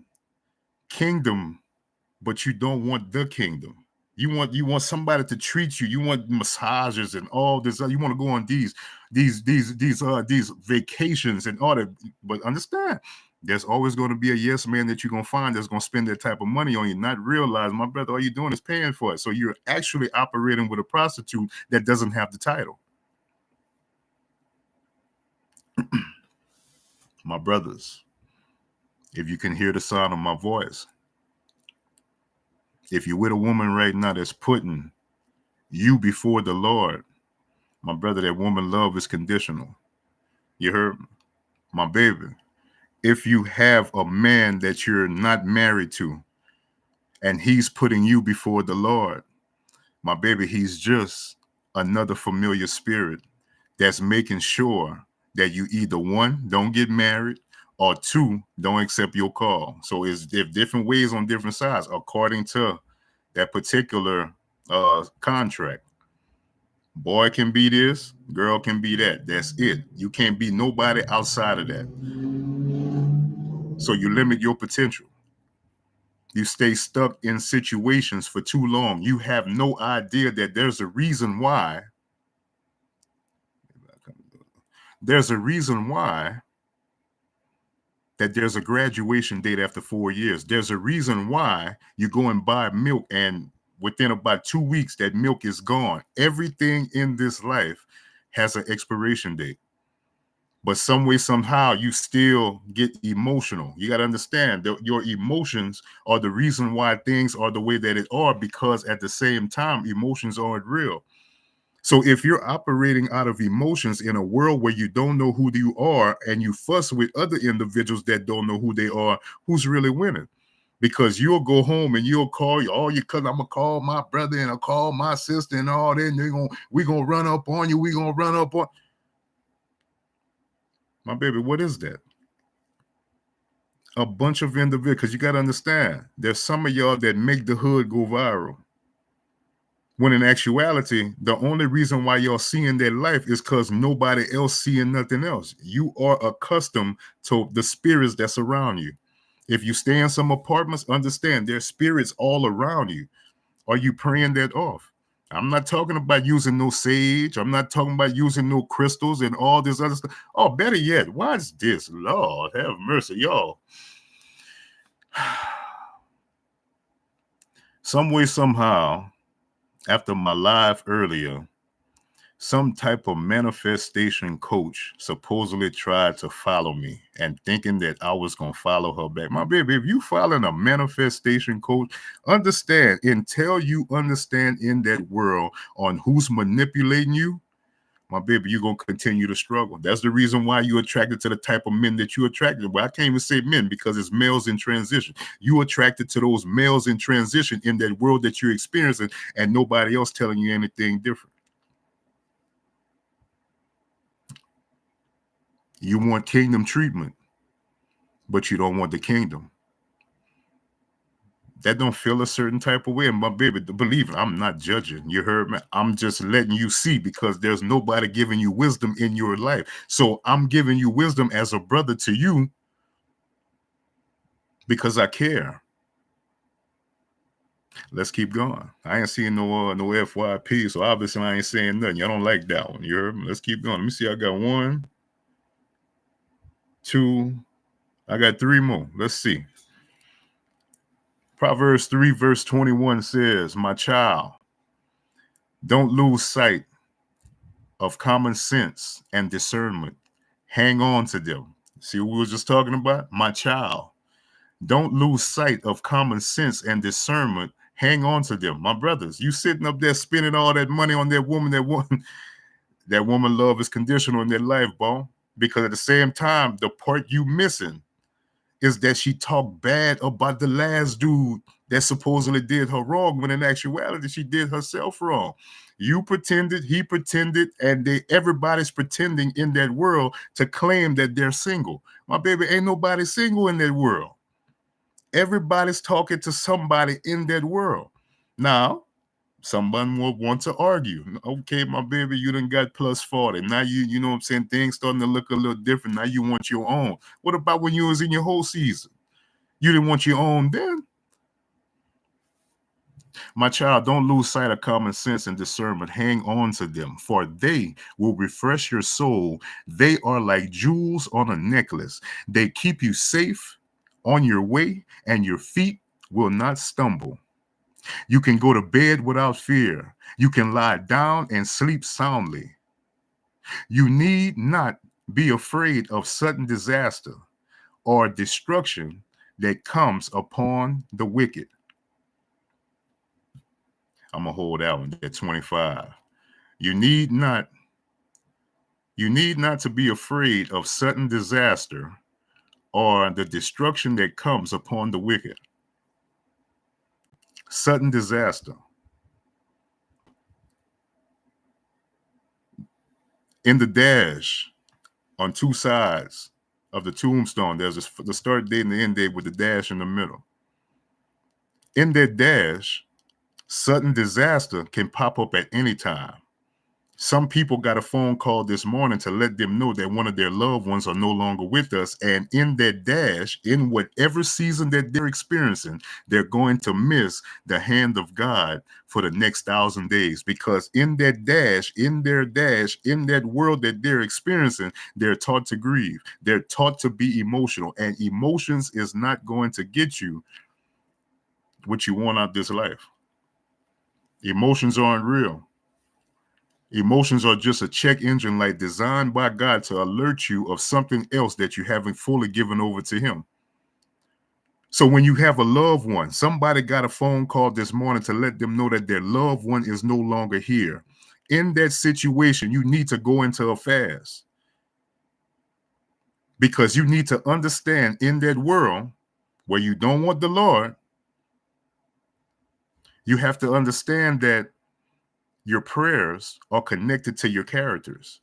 kingdom, but you don't want the kingdom. You want somebody to treat you. You want massages and all this. You want to go on these vacations and all that. But understand, There's always going to be a yes man that you're going to find that's going to spend that type of money on you, not realize, my brother, all you're doing is paying for it. So you're actually operating with a prostitute that doesn't have the title. My brothers, if you can hear the sound of my voice, if you're with a woman right now that's putting you before the Lord, my brother, that woman love is conditional. You heard me? My baby. If you have a man that you're not married to and he's putting you before the Lord, my baby, he's just another familiar spirit that's making sure that you either one, don't get married, or two, don't accept your call. So it's different ways on different sides according to that particular contract. Boy can be this, girl can be that. That's it. You can't be nobody outside of that. So you limit your potential. You stay stuck in situations for too long. You have no idea that there's a reason why. There's a reason why that there's a graduation date after 4 years. There's a reason why you go and buy milk and within about 2 weeks that milk is gone. Everything in this life has an expiration date. But some way, somehow, you still get emotional. You got to understand that your emotions are the reason why things are the way that it are, because at the same time, emotions aren't real. So if you're operating out of emotions in a world where you don't know who you are and you fuss with other individuals that don't know who they are, who's really winning? Because you'll go home and you'll call your cousin. I'm gonna call my brother and I'll call my sister and all that. We're gonna run up on you. We're gonna run up on my baby. What is that? A bunch of individuals, because you got to understand, there's some of y'all that make the hood go viral. When in actuality, the only reason why y'all seeing that life is because nobody else seeing nothing else. You are accustomed to the spirits that's around you. If you stay in some apartments, understand there's spirits all around you. Are you praying that off? I'm not talking about using no sage. I'm not talking about using no crystals and all this other stuff. Oh, better yet, what's this? Lord have mercy, y'all. Some way, somehow, after my live earlier, some type of manifestation coach supposedly tried to follow me and thinking that I was going to follow her back. My baby, if you following a manifestation coach, understand, until you understand in that world on who's manipulating you, my baby, you're going to continue to struggle. That's the reason why you're attracted to the type of men that you're attracted to. Well, I can't even say men because it's males in transition. You're attracted to those males in transition in that world that you're experiencing and nobody else telling you anything different. You want kingdom treatment, but you don't want the kingdom. That don't feel a certain type of way. And my baby, believe it, I'm not judging. You heard me? I'm just letting you see, because there's nobody giving you wisdom in your life. So I'm giving you wisdom as a brother to you because I care. Let's keep going. I ain't seeing no FYP, so obviously I ain't saying nothing. Y'all don't like that one. You heard me? Let's keep going. Let me see. I got 1, 2. I got 3 more. Let's see. Proverbs 3 verse 21 says, "My child, don't lose sight of common sense and discernment. Hang on to them." See what we were just talking about? My child, don't lose sight of common sense and discernment. Hang on to them. My brothers, you sitting up there spending all that money on that woman, that woman love is conditional in their life, bro. Because at the same time, the part you missing is that she talked bad about the last dude that supposedly did her wrong, when in actuality she did herself wrong. You pretended, he pretended, and everybody's pretending in that world to claim that they're single. My baby, ain't nobody single in that world. Everybody's talking to somebody in that world. Now, someone will want to argue. Okay, my baby, you done got plus 40. Now you know what I'm saying? Things starting to look a little different. Now you want your own. What about when you was in your whole season? You didn't want your own then? My child, don't lose sight of common sense and discernment. Hang on to them, for they will refresh your soul. They are like jewels on a necklace. They keep you safe on your way, and your feet will not stumble. You can go to bed without fear. You can lie down and sleep soundly. You need not be afraid of sudden disaster or destruction that comes upon the wicked. I'm gonna hold that one at 25. You need not to be afraid of sudden disaster or the destruction that comes upon the wicked. Sudden disaster. In the dash, on two sides of the tombstone, there's the start date and the end date with the dash in the middle. In that dash, sudden disaster can pop up at any time. Some people got a phone call this morning to let them know that one of their loved ones are no longer with us. And in that dash, in whatever season that they're experiencing, they're going to miss the hand of God for the next 1,000 days. Because in that dash, in that world that they're experiencing, they're taught to grieve. They're taught to be emotional. And emotions is not going to get you what you want out this life. Emotions aren't real. Emotions are just a check engine light designed by God to alert you of something else that you haven't fully given over to him. So when you have a loved one, somebody got a phone call this morning to let them know that their loved one is no longer here. In that situation, you need to go into a fast. Because you need to understand in that world where you don't want the Lord, you have to understand that your prayers are connected to your characters.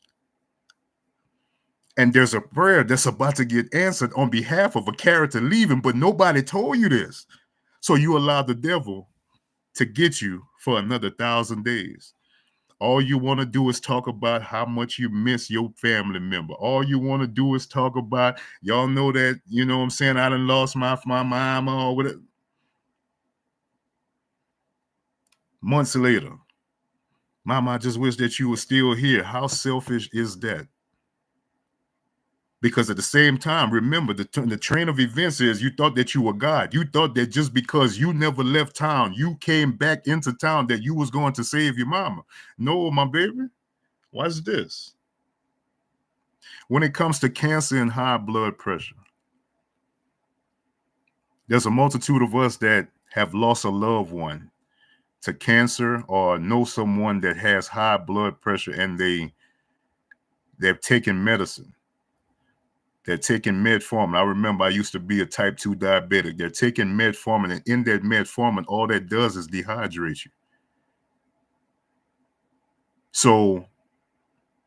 And there's a prayer that's about to get answered on behalf of a character leaving, but nobody told you this. So you allow the devil to get you for another 1,000 days. All you want to do is talk about how much you miss your family member. All you want to do is talk about, y'all know that, you know what I'm saying, I done lost my mama or whatever. Months later, Mama, I just wish that you were still here. How selfish is that? Because at the same time, remember, the train of events is you thought that you were God. You thought that just because you never left town, you came back into town, that you was going to save your mama. No, my baby. Watch this. When it comes to cancer and high blood pressure, there's a multitude of us that have lost a loved one to cancer or know someone that has high blood pressure and they've taken medicine. They're taking metformin. I remember I used to be a type 2 diabetic. They're taking metformin, and in that metformin, all that does is dehydrate you. So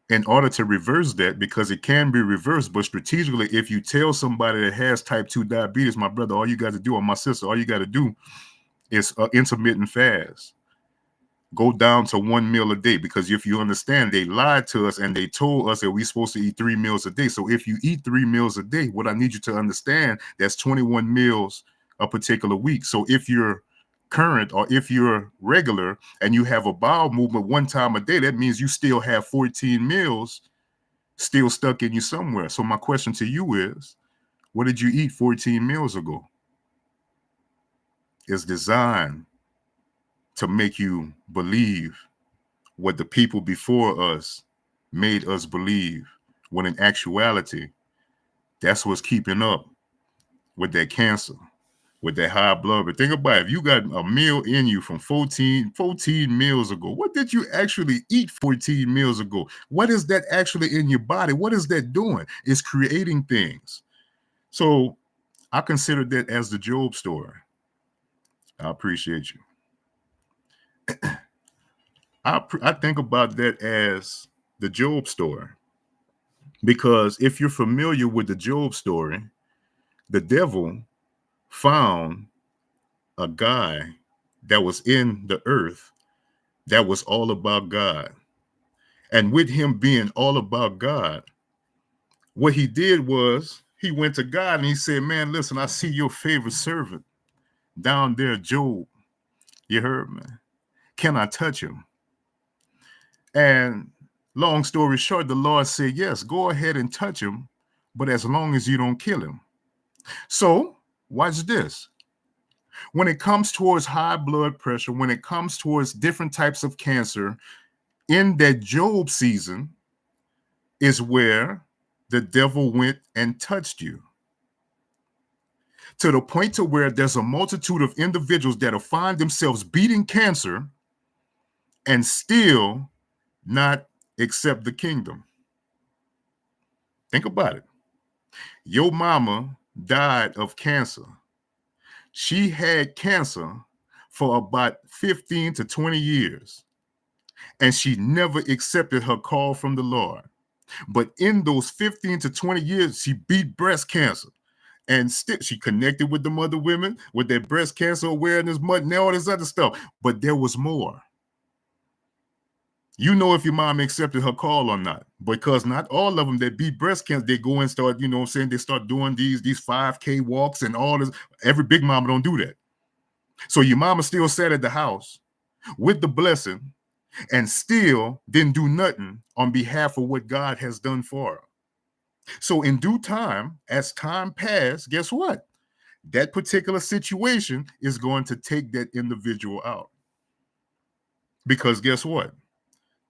in order to reverse that, because it can be reversed, but strategically, if you tell somebody that has type 2 diabetes, my brother, all you got to do, or my sister, all you got to do is intermittent fast. Go down to 1 meal a day, because if you understand, they lied to us and they told us that we're supposed to eat 3 meals a day. So if you eat 3 meals a day, what I need you to understand, that's 21 meals a particular week. So if you're current or if you're regular and you have a bowel movement 1 time a day, that means you still have 14 meals still stuck in you somewhere. So my question to you is, what did you eat 14 meals ago? It's designed to make you believe what the people before us made us believe, when in actuality, that's what's keeping up with that cancer, with that high blood. But think about it, if you got a meal in you from 14 meals ago, what did you actually eat 14 meals ago? What is that actually in your body? What is that doing? It's creating things. So I consider that as the Job story. I appreciate you. I think about that as the Job story, because if you're familiar with the Job story, the devil found a guy that was in the earth that was all about God. And with him being all about God, what he did was he went to God and he said, man, listen, I see your favorite servant down there, Job. You heard me? Can I touch him? And long story short, the Lord said, yes, go ahead and touch him, but as long as you don't kill him. So watch this. When it comes towards high blood pressure, when it comes towards different types of cancer, in that Job season is where the devil went and touched you. To the point to where there's a multitude of individuals that'll find themselves beating cancer and still not accept the kingdom. Think about it. Your mama died of cancer. She had cancer for about 15 to 20 years, and she never accepted her call from the Lord. But in those 15 to 20 years, she beat breast cancer. And still, she connected with the other women with their breast cancer awareness month and all this other stuff. But there was more. You know if your mom accepted her call or not, because not all of them that beat breast cancer, they go and start, you know what I'm saying, they start doing these 5K walks and all this. Every big mama don't do that. So your mama still sat at the house with the blessing and still didn't do nothing on behalf of what God has done for her. So in due time, as time passed, guess what? That particular situation is going to take that individual out. Because guess what?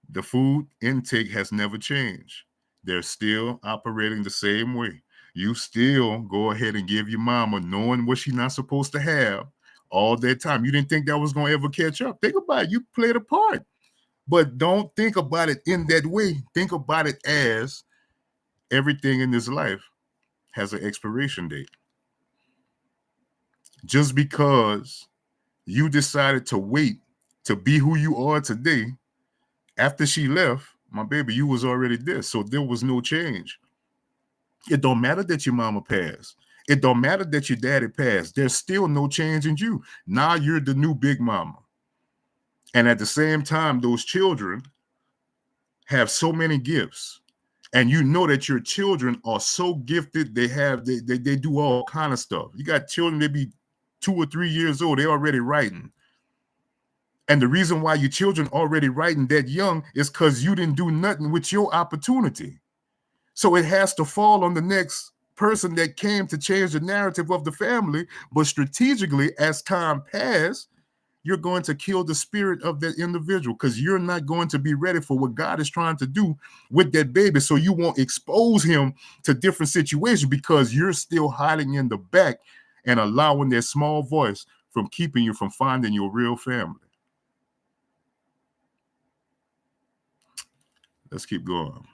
The food intake has never changed. They're still operating the same way. You still go ahead and give your mama, knowing what she's not supposed to have all that time. You didn't think that was going to ever catch up. Think about it. You played a part. But don't think about it in that way. Think about it as everything in this life has an expiration date. Just because you decided to wait to be who you are today, after she left, my baby, you was already there. So there was no change. It don't matter that your mama passed. It don't matter that your daddy passed. There's still no change in you. Now you're the new big mama. And at the same time, those children have so many gifts. And you know that your children are so gifted, they do all kind of stuff. You got children, they be 2 or 3 years old, they're already writing. And the reason why your children already writing that young is because you didn't do nothing with your opportunity. So it has to fall on the next person that came to change the narrative of the family. But strategically, as time passed, you're going to kill the spirit of that individual because you're not going to be ready for what God is trying to do with that baby. So you won't expose him to different situations because you're still hiding in the back and allowing that small voice from keeping you from finding your real family. Let's keep going.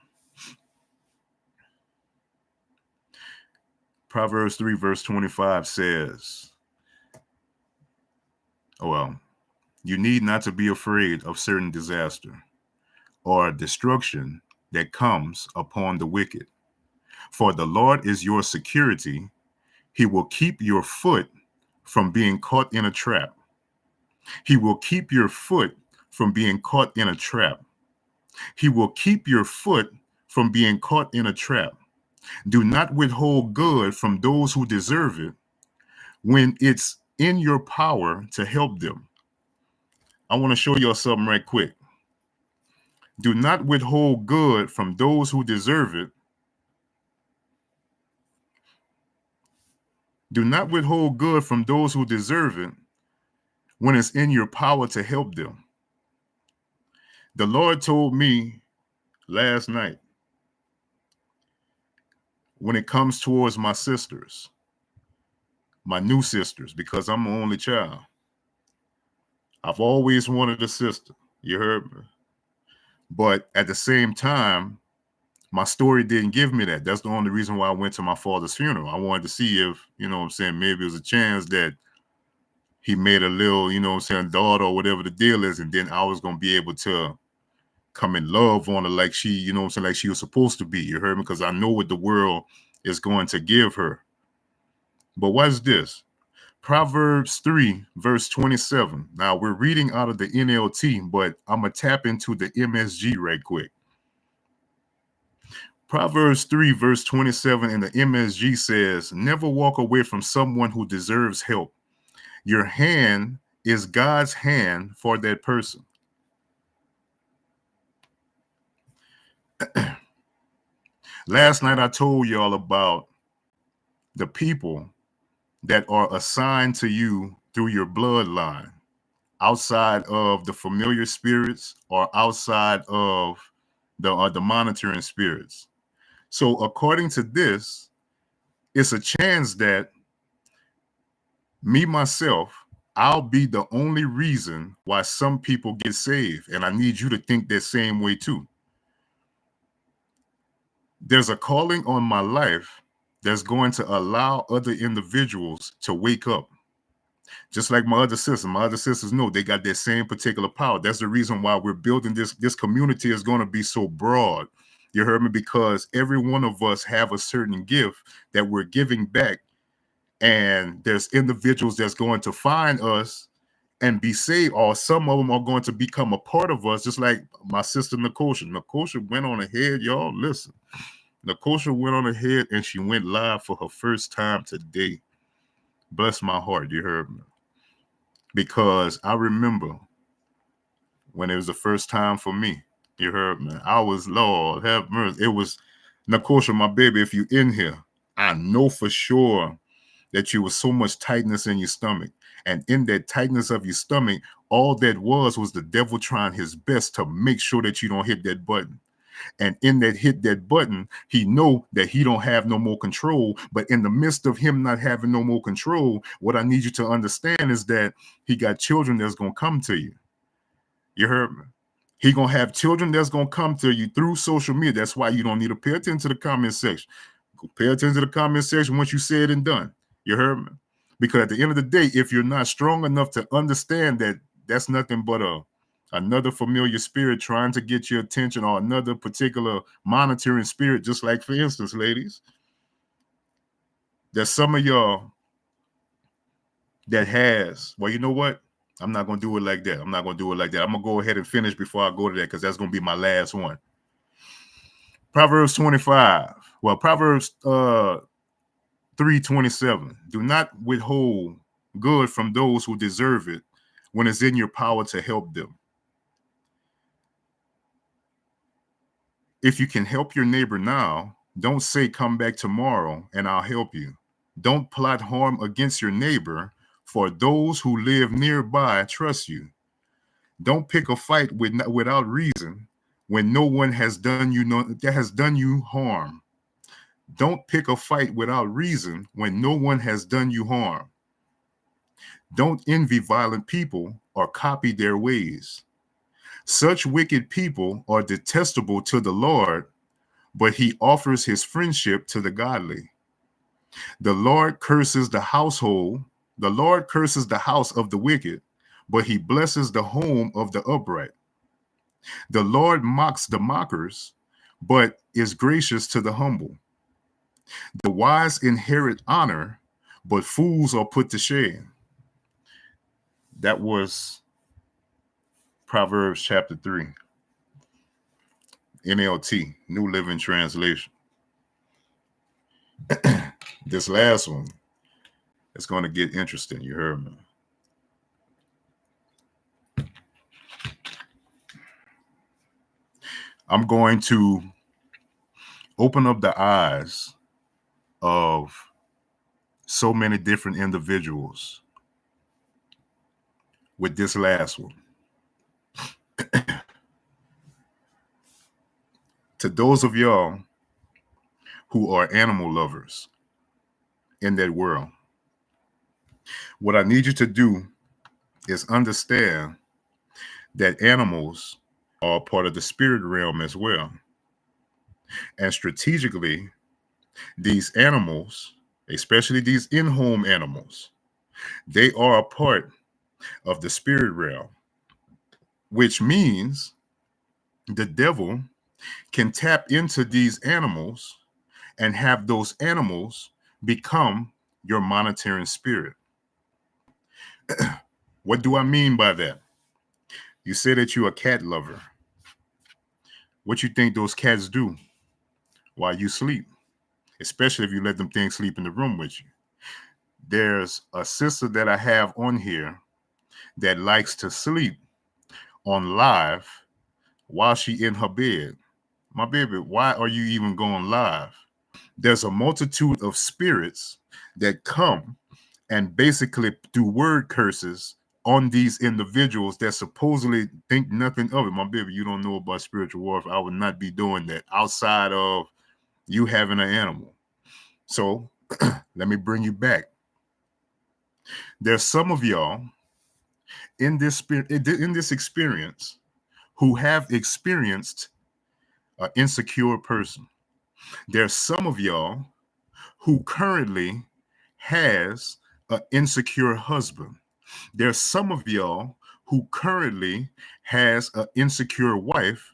Proverbs 3 verse 25 says, you need not to be afraid of certain disaster or destruction that comes upon the wicked. For the Lord is your security. He will keep your foot from being caught in a trap. He will keep your foot from being caught in a trap. He will keep your foot from being caught in a trap. Do not withhold good from those who deserve it when it's in your power to help them. I want to show y'all something right quick. Do not withhold good from those who deserve it. Do not withhold good from those who deserve it when it's in your power to help them. The Lord told me last night, when it comes towards my sisters, my new sisters, because I'm the only child, I've always wanted a sister. You heard me? But at the same time, my story didn't give me that. That's the only reason why I went to my father's funeral. I wanted to see if, you know what I'm saying, maybe there's a chance that he made a little, you know what I'm saying, daughter or whatever the deal is. And then I was going to be able to come in love on her like she, you know what I'm saying, like she was supposed to be. You heard me? Because I know what the world is going to give her. But what's this? Proverbs 3, verse 27. Now, we're reading out of the NLT, but I'm going to tap into the MSG right quick. Proverbs 3, verse 27 in the MSG says, never walk away from someone who deserves help. Your hand is God's hand for that person. Last night I told y'all about the people that are assigned to you through your bloodline, outside of the familiar spirits or outside of the monitoring spirits. So according to this, it's a chance that me myself, I'll be the only reason why some people get saved, and I need you to think that same way too. There's a calling on my life that's going to allow other individuals to wake up. Just like my other sisters know they got that same particular power. That's the reason why we're building this community is going to be so broad. You heard me? Because every one of us have a certain gift that we're giving back. And there's individuals that's going to find us and be saved, or some of them are going to become a part of us, just like my sister Nakosha. Nakosha went on ahead, y'all. Listen, Nakosha went on ahead and she went live for her first time today. Bless my heart, you heard me? Because I remember when it was the first time for me. You heard me? I was, Lord have mercy. It was Nakosha, my baby. If you in here, I know for sure that you was so much tightness in your stomach. And in that tightness of your stomach, all that was the devil trying his best to make sure that you don't hit that button. And in that hit that button, he know that he don't have no more control. But in the midst of him not having no more control, what I need you to understand is that he got children that's going to come to you. You heard me? He going to have children that's going to come to you through social media. That's why you don't need to pay attention to the comment section. Go pay attention to the comment section once you say it and done. You heard me? Because at the end of the day, if you're not strong enough to understand that that's nothing but another familiar spirit trying to get your attention, or another particular monitoring spirit, just like, for instance, ladies, there's some of y'all that has, well, you know what? I'm not going to do it like that. I'm not going to do it like that. I'm going to go ahead and finish before I go to that, because that's going to be my last one. Proverbs 25. Well, Proverbs 3:27. Do not withhold good from those who deserve it when it's in your power to help them. If you can help your neighbor now, don't say come back tomorrow and I'll help you. Don't plot harm against your neighbor, for those who live nearby trust you. Don't pick a fight without reason when no one has done you harm. Don't pick a fight without reason when no one has done you harm. Don't envy violent people or copy their ways. Such wicked people are detestable to the Lord, but he offers his friendship to the godly. The Lord curses the house of the wicked, but he blesses the home of the upright. The Lord mocks the mockers, but is gracious to the humble. The wise inherit honor, but fools are put to shame. That was Proverbs chapter 3, NLT, New Living Translation. This last one is going to get interesting. You heard me. I'm going to open up the eyes of so many different individuals with this last one. To those of y'all who are animal lovers in that world, what I need you to do is understand that animals are part of the spirit realm as well. And strategically, these animals, especially these in-home animals, they are a part of the spirit realm, which means the devil can tap into these animals and have those animals become your monitoring spirit. What do I mean by that? You say that you're a cat lover. What you think those cats do while you sleep? Especially if you let them things sleep in the room with you. There's a sister that I have on here that likes to sleep on live while she in her bed. My baby, why are you even going live? There's a multitude of spirits that come and basically do word curses on these individuals that supposedly think nothing of it. My baby, you don't know about spiritual warfare. I would not be doing that outside of you having an animal. So let me bring you back. There's some of y'all in this experience who have experienced an insecure person. There's some of y'all who currently has an insecure husband. There's some of y'all who currently has an insecure wife,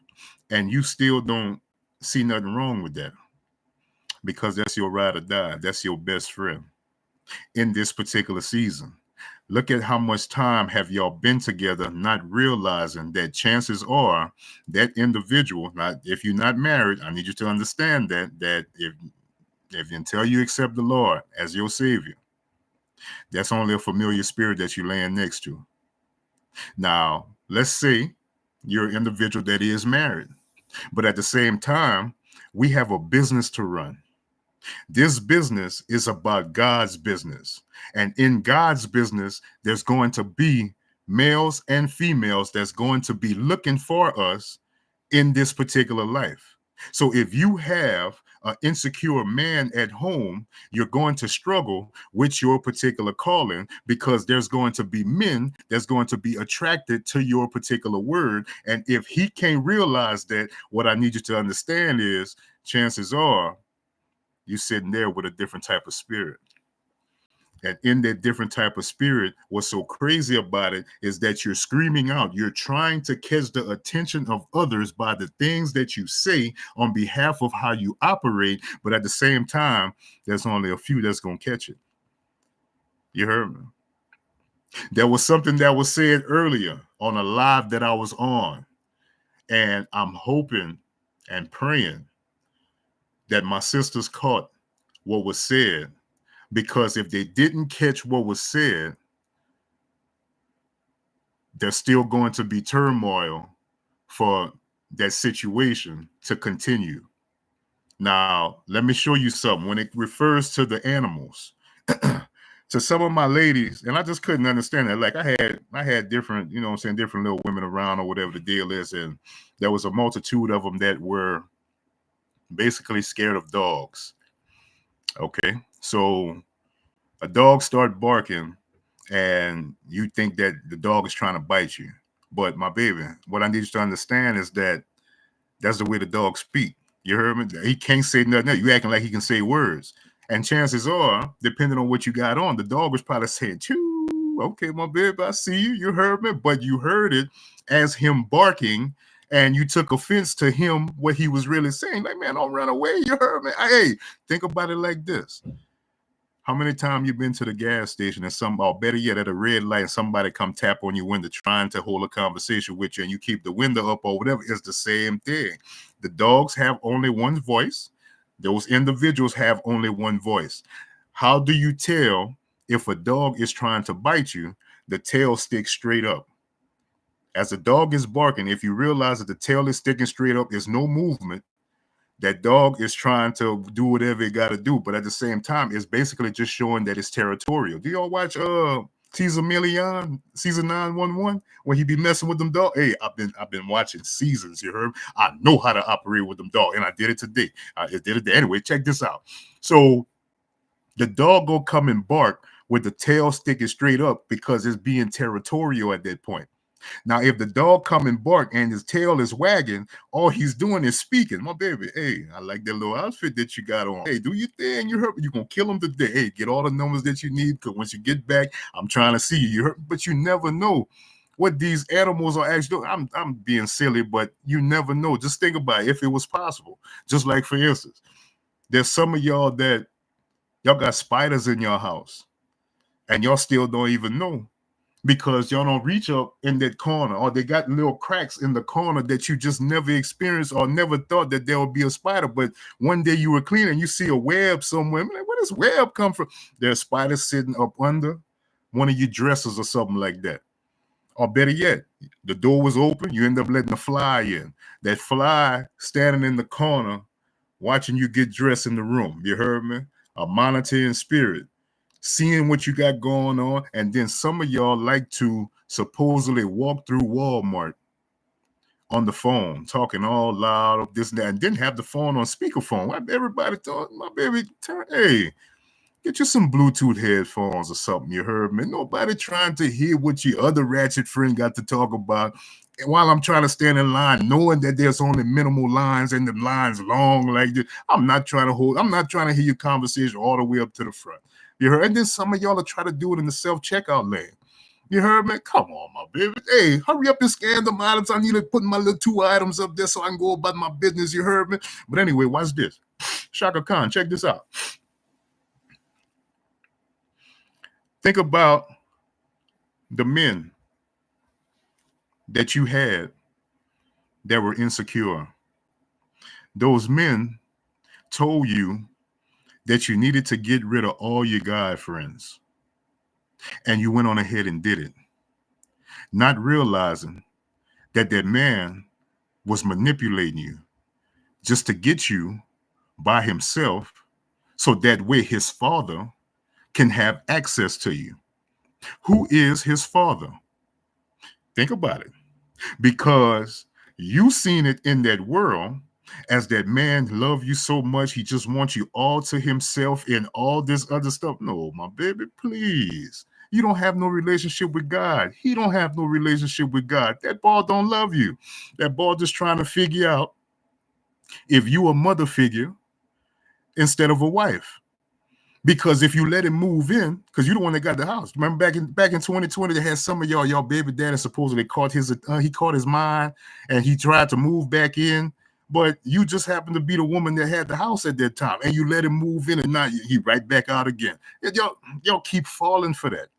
and you still don't see nothing wrong with that, because that's your ride or die. That's your best friend in this particular season. Look at how much time have y'all been together, not realizing that chances are that individual, not if you're not married, I need you to understand that if until you accept the Lord as your Savior, that's only a familiar spirit that you're laying next to. Now, let's say you're an individual that is married, but at the same time, we have a business to run. This business is about God's business. And in God's business, there's going to be males and females that's going to be looking for us in this particular life. So if you have an insecure man at home, you're going to struggle with your particular calling, because there's going to be men that's going to be attracted to your particular word. And if he can't realize that, what I need you to understand is chances are you're sitting there with a different type of spirit. And in that different type of spirit, what's so crazy about it is that you're screaming out. You're trying to catch the attention of others by the things that you say on behalf of how you operate. But at the same time, there's only a few that's going to catch it. You heard me? There was something that was said earlier on a live that I was on. And I'm hoping and praying that my sisters caught what was said. Because if they didn't catch what was said, there's still going to be turmoil for that situation to continue. Now, let me show you something. When it refers to the animals, to some of my ladies, and I just couldn't understand that. Like I had different, you know what I'm saying, different little women around or whatever the deal is. And there was a multitude of them that were basically scared of dogs. Okay. So a dog started barking and you think that the dog is trying to bite you. But my baby, what I need you to understand is that that's the way the dog speak. You heard me? He can't say nothing else. You acting like he can say words. And chances are, depending on what you got on, the dog was probably saying, choo, okay, my baby, I see you. You heard me. But you heard it as him barking, and you took offense to him, what he was really saying. Like, man, don't run away. You heard me? Hey, think about it like this. How many times you been to the gas station and or better yet, at a red light, and somebody come tap on your window trying to hold a conversation with you, and you keep the window up or whatever? It's the same thing. The dogs have only one voice. Those individuals have only one voice. How do you tell if a dog is trying to bite you? The tail sticks straight up. As the dog is barking, if you realize that the tail is sticking straight up, there's no movement. That dog is trying to do whatever it got to do, but at the same time, it's basically just showing that it's territorial. Do y'all watch Caesar Million, Season 911, when he be messing with them dog? Hey, I've been watching seasons. You heard? I know how to operate with them dog, and I did it today. I did it today. Anyway, check this out. So the dog go come and bark with the tail sticking straight up because it's being territorial at that point. Now, if the dog come and bark and his tail is wagging, all he's doing is speaking. My baby, hey, I like that little outfit that you got on. Hey, do your thing. You heard? You're going to kill him today. Hey, get all the numbers that you need, because once you get back, I'm trying to see you. You heard? But you never know what these animals are actually doing. I'm being silly, but you never know. Just think about it, if it was possible. Just like, for instance, there's some of y'all that y'all got spiders in your house, and y'all still don't even know, because y'all don't reach up in that corner, or they got little cracks in the corner that you just never experienced or never thought that there would be a spider. But one day you were cleaning, you see a web somewhere. I'm like, where does web come from? There's spiders sitting up under one of your dressers or something like that. Or better yet, the door was open, you end up letting a fly in. That fly standing in the corner, watching you get dressed in the room. You heard me? A monitoring spirit, seeing what you got going on. And then some of y'all like to supposedly walk through Walmart on the phone, talking all loud of this and that, and didn't have the phone on speakerphone. Everybody thought, my baby, hey, get you some Bluetooth headphones or something, you heard me? Nobody trying to hear what your other ratchet friend got to talk about while I'm trying to stand in line, knowing that there's only minimal lines and the lines long like this. I'm not trying to hear your conversation all the way up to the front. You heard? And then some of y'all are trying to do it in the self-checkout lane. You heard me? Come on, my baby. Hey, hurry up and scan the items. I need to put my little 2 items up there so I can go about my business. You heard me? But anyway, watch this. Shaka Khan, check this out. Think about the men that you had that were insecure. Those men told you that you needed to get rid of all your guy friends. And you went on ahead and did it, not realizing that that man was manipulating you just to get you by himself so that way his father can have access to you. Who is his father? Think about it. Because you seen it in that world as that man love you so much, he just wants you all to himself and all this other stuff. No, my baby, please. You don't have no relationship with God. He don't have no relationship with God. That ball don't love you. That ball just trying to figure out if you a mother figure instead of a wife. Because if you let him move in, because you're the one that got the house. Remember back in 2020, they had some of y'all baby daddy supposedly caught his mind and he tried to move back in, but you just happened to be the woman that had the house at that time, and you let him move in, and now he right back out again. And y'all keep falling for that.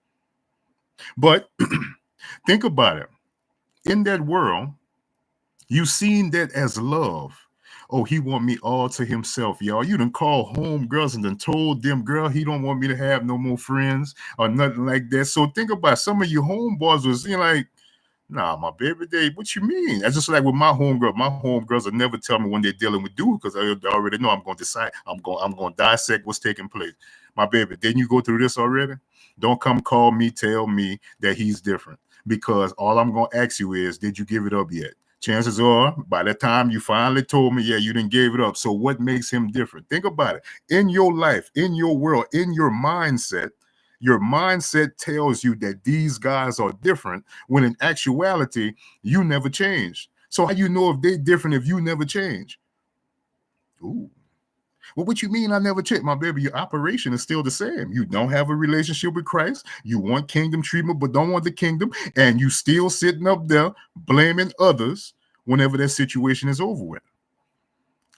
But think about it. In that world, you seen that as love. Oh, he want me all to himself, y'all. You done call home girls and then told them, girl, he don't want me to have no more friends or nothing like that. So think about some of your homeboys was like, nah, my baby, what you mean? That's just like with my homegirl. My homegirls will never tell me when they're dealing with dude because I already know I'm going to decide. I'm going to dissect what's taking place. My baby, didn't you go through this already? Don't come call me, tell me that he's different, because all I'm going to ask you is, did you give it up yet? Chances are, by the time you finally told me, yeah, you didn't give it up. So what makes him different? Think about it. In your life, in your world, in your mindset tells you that these guys are different, when in actuality, you never changed. So how you know if they're different if you never change? Ooh. Well, what you mean I never changed? My baby, your operation is still the same. You don't have a relationship with Christ. You want kingdom treatment, but don't want the kingdom. And you still sitting up there blaming others whenever that situation is over with.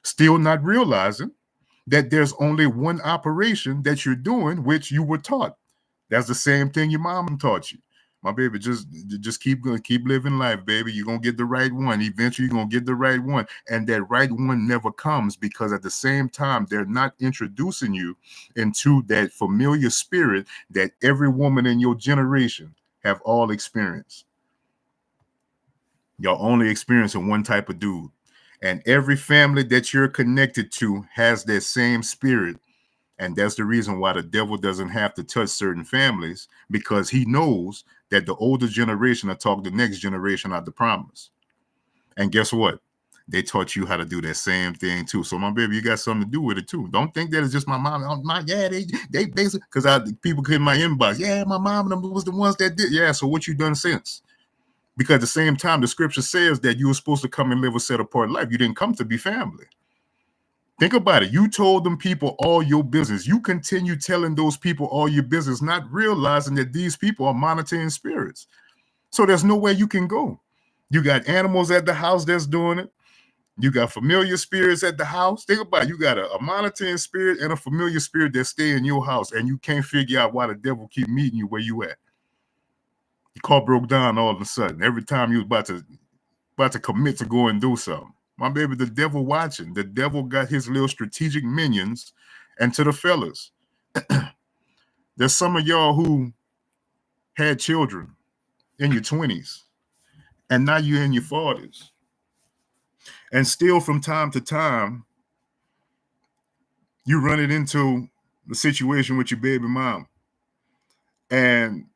Still not realizing that there's only one operation that you're doing, which you were taught. That's the same thing your mom taught you. My baby, just keep living life, baby. You're going to get the right one. Eventually, you're going to get the right one. And that right one never comes, because at the same time, they're not introducing you into that familiar spirit that every woman in your generation have all experienced. Y'all only experiencing one type of dude. And every family that you're connected to has that same spirit. And that's the reason why the devil doesn't have to touch certain families, because he knows that the older generation will talk the next generation out the promise. And guess what? They taught you how to do that same thing too. So my baby, you got something to do with it too. Don't think that it's just my mom. They basically, because people in my inbox, yeah, my mom and them was the ones that did. Yeah, so what you done since? Because at the same time, the scripture says that you were supposed to come and live a set apart life. You didn't come to be family. Think about it. You told them people all your business. You continue telling those people all your business, not realizing that these people are monitoring spirits. So there's nowhere you can go. You got animals at the house that's doing it. You got familiar spirits at the house. Think about it. You got a monitoring spirit and a familiar spirit that stay in your house, and you can't figure out why the devil keep meeting you where you at. Your car broke down all of a sudden. Every time you was about to commit to go and do something. My baby, the devil watching. The devil got his little strategic minions. And to the fellas, there's some of y'all who had children in your 20s, and now you're in your 40s. And still from time to time, you run it into the situation with your baby mama. And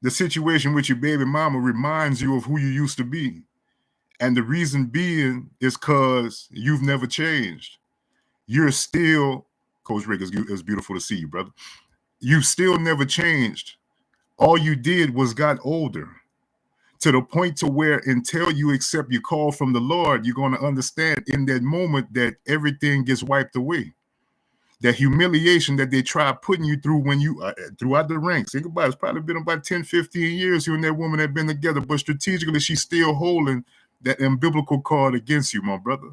the situation with your baby mama reminds you of who you used to be. And the reason being is because you've never changed. You're still, Coach Rick, it's beautiful to see you, brother. You still never changed. All you did was got older, to the point to where until you accept your call from the Lord, you're going to understand in that moment that everything gets wiped away. That humiliation that they try putting you through when you throughout the ranks. Think about it, it's probably been about 10, 15 years you and that woman have been together, but strategically she's still holding that umbilical cord against you, my brother.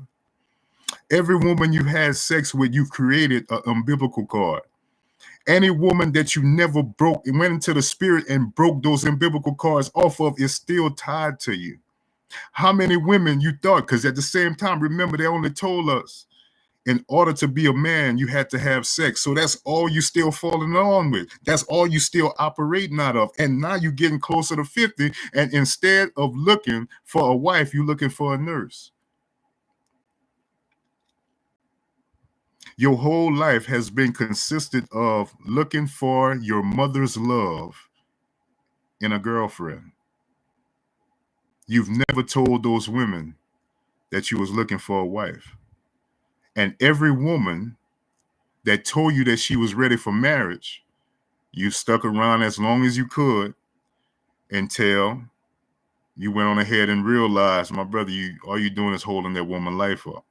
Every woman you had sex with, you've created an umbilical cord. Any woman that you never broke and went into the spirit and broke those umbilical cords off of is still tied to you. How many women you thought, because at the same time, remember, they only told us in order to be a man, you had to have sex. So that's all you still falling on with. That's all you still operating out of. And now you're getting closer to 50. And instead of looking for a wife, you're looking for a nurse. Your whole life has been consistent of looking for your mother's love in a girlfriend. You've never told those women that you was looking for a wife. And every woman that told you that she was ready for marriage, you stuck around as long as you could until you went on ahead and realized, my brother, all you're doing is holding that woman's life up.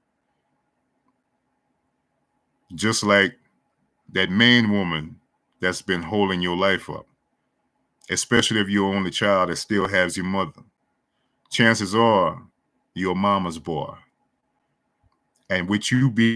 Just like that main woman that's been holding your life up, especially if you're only child that still has your mother. Chances are you're mama's boy. And with you being